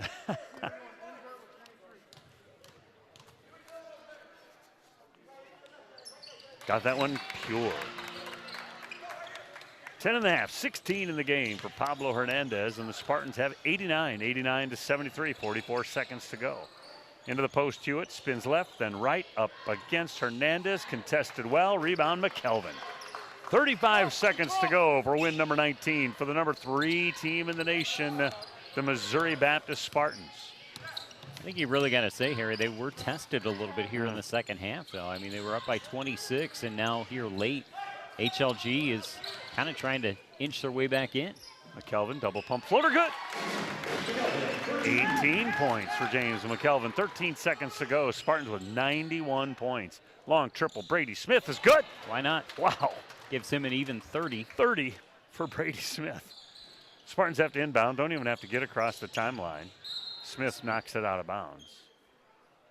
Got that one pure. 10 and a half, 16 in the game for Pablo Hernandez, and the Spartans have 89 to 73, 44 seconds to go. Into the post, Hewitt spins left, then right, up against Hernandez, contested well, rebound McKelvin. 35 seconds to go for win number 19 for the number 3 team in the nation, the Missouri Baptist Spartans. I think you really got to say, Harry, they were tested a little bit here in the second half, though. I mean, they were up by 26, and now here late, HLG is kind of trying to inch their way back in. McKelvin, double pump floater, good. 18 points for James McKelvin. 13 seconds to go. Spartans with 91 points. Long triple. Brady Smith is good. Why not? Wow. Gives him an even 30. 30 for Brady Smith. Spartans have to inbound. Don't even have to get across the timeline. Smith knocks it out of bounds.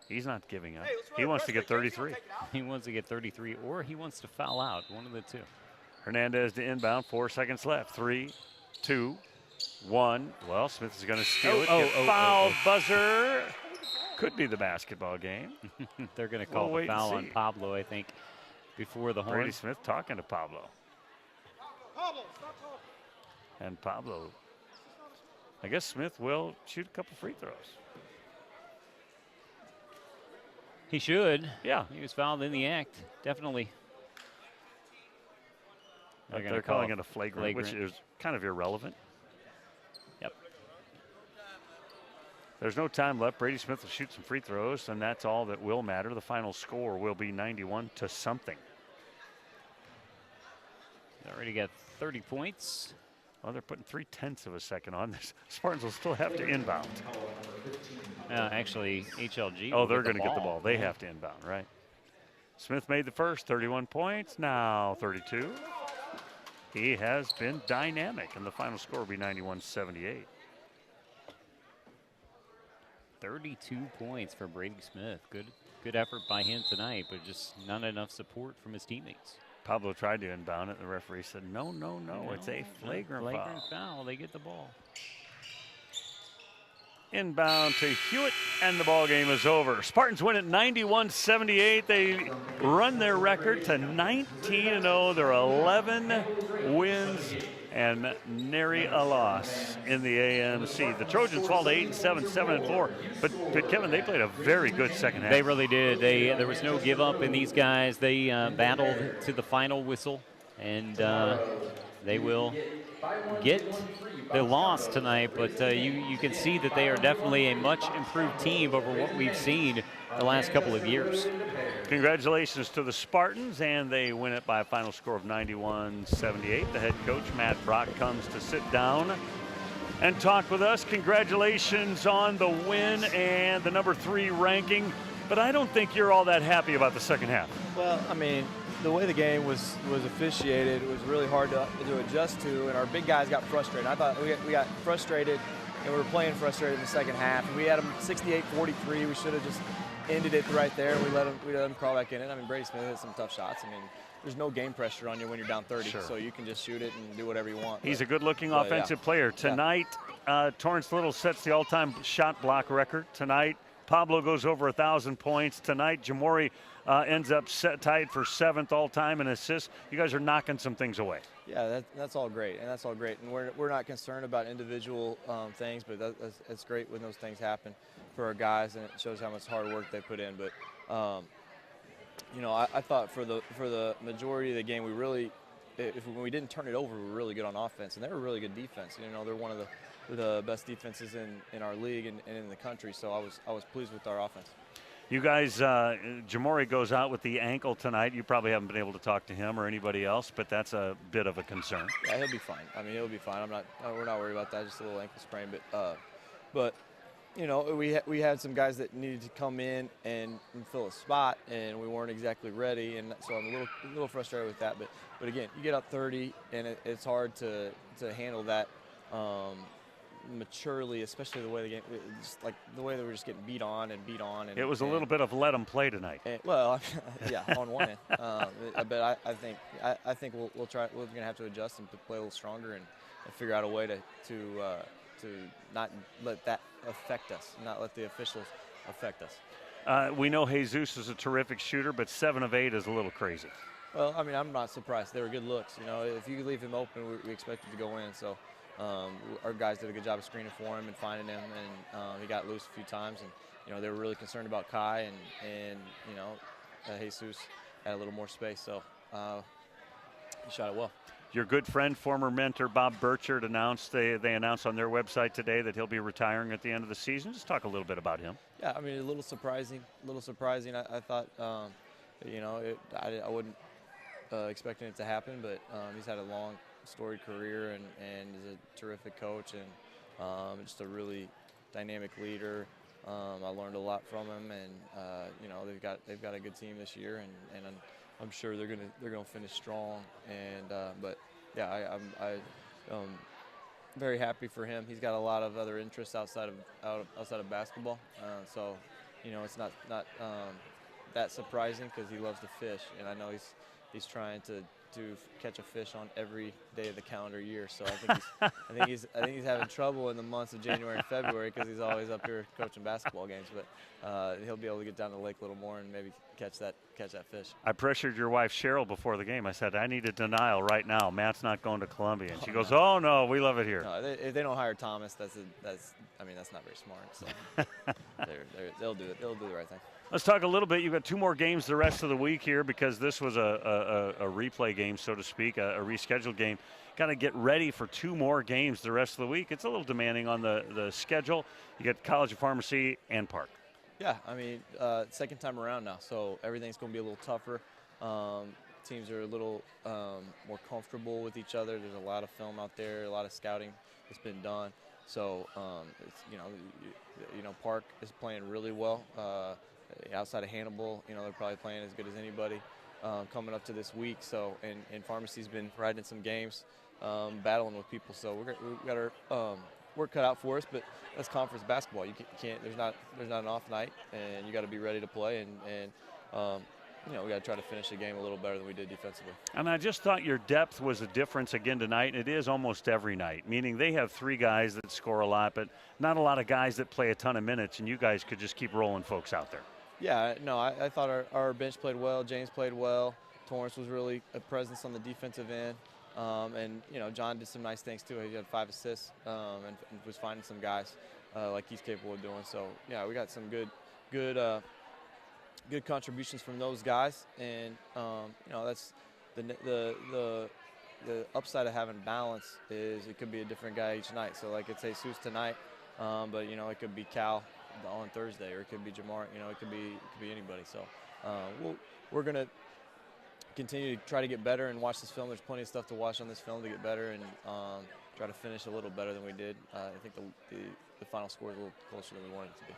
He's not giving up. He wants to get 33. He wants to get 33, or he wants to foul out. One of the two. Hernandez to inbound. 4 seconds left. 3, 2, 1. Well, Smith is going to steal it. Foul buzzer. Could be the basketball game. They're going to call the foul on Pablo, I think, before the horn. Brady Smith talking to Pablo. And Pablo, I guess Smith will shoot a couple free throws. He should. Yeah. He was fouled in the act, definitely. They're calling it a flagrant, which is kind of irrelevant. Yep. There's no time left. Brady Smith will shoot some free throws, and that's all that will matter. The final score will be 91-something. Already got 30 points. Well, they're putting 0.3 of a second on this. Spartans will still have to inbound. Actually, HLG. Oh, they're going to get the ball. They have to inbound, right? Smith made the first, 31 points. Now 32. He has been dynamic, and the final score will be 91-78. 32 points for Brady Smith. Good effort by him tonight, but just not enough support from his teammates. Pablo tried to inbound it. The referee said, no, it's a flagrant foul. They get the ball. Inbound to Hewitt, and the ball game is over. Spartans win at 91-78. They run their record to 19-0. They're 11 wins and nary a loss in the AMC. The Trojans fall to 8-7, 7-4. But Kevin, they played a very good second half. They really did. There was no give up in these guys. They battled to the final whistle, and they will get the loss tonight, but you can see that they are definitely a much improved team over what we've seen the last couple of years. Congratulations to the Spartans, and they win it by a final score of 91-78. The head coach, Matt Brock, comes to sit down and talk with us. Congratulations on the win and the number 3 ranking, but I don't think you're all that happy about the second half. Well, I mean, the way the game was officiated, it was really hard to adjust to, and our big guys got frustrated. I thought we got frustrated, and we were playing frustrated in the second half. We had them 68-43. We should have just ended it right there. We let them crawl back in it. I mean, Brady Smith hit some tough shots. I mean, there's no game pressure on you when you're down 30, so you can just shoot it and do whatever you want. He's a good-looking offensive player. Tonight, Torrance Little sets the all-time shot block record. Tonight, Pablo goes over 1,000 points. Tonight, Jamori ends up tied for 7th all-time in assists. You guys are knocking some things away. Yeah, that's all great, and that's all great. And we're not concerned about individual things, but it's great when those things happen for our guys, and it shows how much hard work they put in. But you know, I thought for the majority of the game, we really, when we didn't turn it over, we were really good on offense, and they were really good defense. You know, they're one of the best defenses in our league and in the country. So I was pleased with our offense. You guys, Jamori goes out with the ankle tonight. You probably haven't been able to talk to him or anybody else, but that's a bit of a concern. Yeah, he'll be fine. I mean, he'll be fine. We're not worried about that. Just a little ankle sprain, but you know, we had some guys that needed to come in and fill a spot, and we weren't exactly ready, and so I'm a little frustrated with that. But again, you get up 30, and it's hard to handle that maturely, especially the way the game, just like the way they were just getting beat on. And it was a little bit of let them play tonight. Well, yeah, on one end. But I think we'll try. We're gonna have to adjust and play a little stronger and figure out a way to not let that affect us, not let the officials affect us. We know Jesus is a terrific shooter, but 7 of 8 is a little crazy. Well, I mean, I'm not surprised. They were good looks. You know, if you leave him open, we expect it to go in. So our guys did a good job of screening for him and finding him, and he got loose a few times. And you know, they were really concerned about Kai, and you know, Jesus had a little more space, so he shot it well. Your good friend, former mentor Bob Burchard announced they announced on their website today that he'll be retiring at the end of the season. Just talk a little bit about him. Yeah, I mean, a little surprising. I thought, you know, I wasn't expecting it to happen, but he's had a long, storied career and is a terrific coach and just a really dynamic leader. I learned a lot from him, and you know, they've got a good team this year, and I'm sure they're gonna finish strong. And but yeah, I'm very happy for him. He's got a lot of other interests outside of basketball, so you know, it's not that surprising because he loves to fish, and I know he's trying to catch a fish on every day of the calendar year. So I think he's having trouble in the months of January and February because he's always up here coaching basketball games. But he'll be able to get down to the lake a little more and maybe catch that fish. I pressured your wife Cheryl before the game. I said, I need a denial right now. Matt's not going to Columbia, and she goes, "Oh no, we love it here." No, if they don't hire Thomas, that's not very smart. So they'll do it. They'll do the right thing. Let's talk a little bit. You've got 2 more games the rest of the week here because this was a replay game, so to speak, a rescheduled game. Got to get ready for 2 more games the rest of the week. It's a little demanding on the schedule. You got College of Pharmacy and Park. Yeah, I mean, second time around now, so everything's going to be a little tougher. Teams are a little more comfortable with each other. There's a lot of film out there, a lot of scouting that's been done. So, it's, Park is playing really well. Outside of Hannibal, they're probably playing as good as anybody coming up to this week. So, and Pharmacy's been riding some games, battling with people. So we've got our work cut out for us. But that's conference basketball. You can't. There's not an off night, and you got to be ready to play. And we got to try to finish the game a little better than we did defensively. And I just thought your depth was a difference again tonight. It is almost every night, meaning they have 3 guys that score a lot, but not a lot of guys that play a ton of minutes, and you guys could just keep rolling folks out there. Yeah, no, I thought our bench played well. James played well. Torrance was really a presence on the defensive end. And, John did some nice things, too. He had 5 assists and was finding some guys like he's capable of doing. So, yeah, we got some good contributions from those guys. And, that's the upside of having balance is it could be a different guy each night. So, like, it's Jesus tonight, but, it could be Cal on Thursday, or it could be Jamar. It could be anybody. So we're going to continue to try to get better and watch this film. There's plenty of stuff to watch on this film to get better and try to finish a little better than we did. I think the final score is a little closer than we wanted it to be.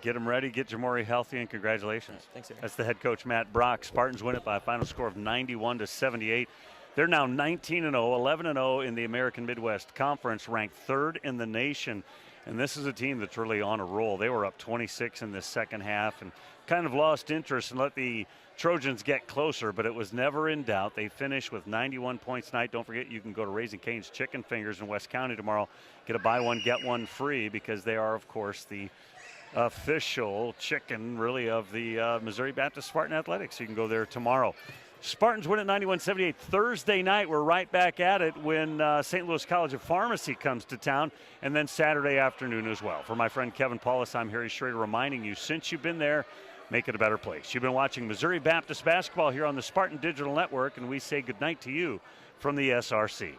Get them ready, get Jamori healthy, and congratulations. Right, thanks, Aaron. That's the head coach, Matt Brock. Spartans win it by a final score of 91-78. They're now 19-0, 11-0 in the American Midwest Conference, ranked 3rd in the nation. And this is a team that's really on a roll. They were up 26 in the second half and kind of lost interest and let the Trojans get closer, but it was never in doubt. They finished with 91 points tonight. Don't forget, you can go to Raising Cane's Chicken Fingers in West County tomorrow. Get a buy one, get one free because they are, of course, the official chicken, really, of the Missouri Baptist Spartan Athletics. You can go there tomorrow. Spartans win at 91-78. Thursday night, we're right back at it when St. Louis College of Pharmacy comes to town, and then Saturday afternoon as well. For my friend Kevin Paulus, I'm Harry Schrader reminding you, since you've been there, make it a better place. You've been watching Missouri Baptist basketball here on the Spartan Digital Network, and we say goodnight to you from the SRC.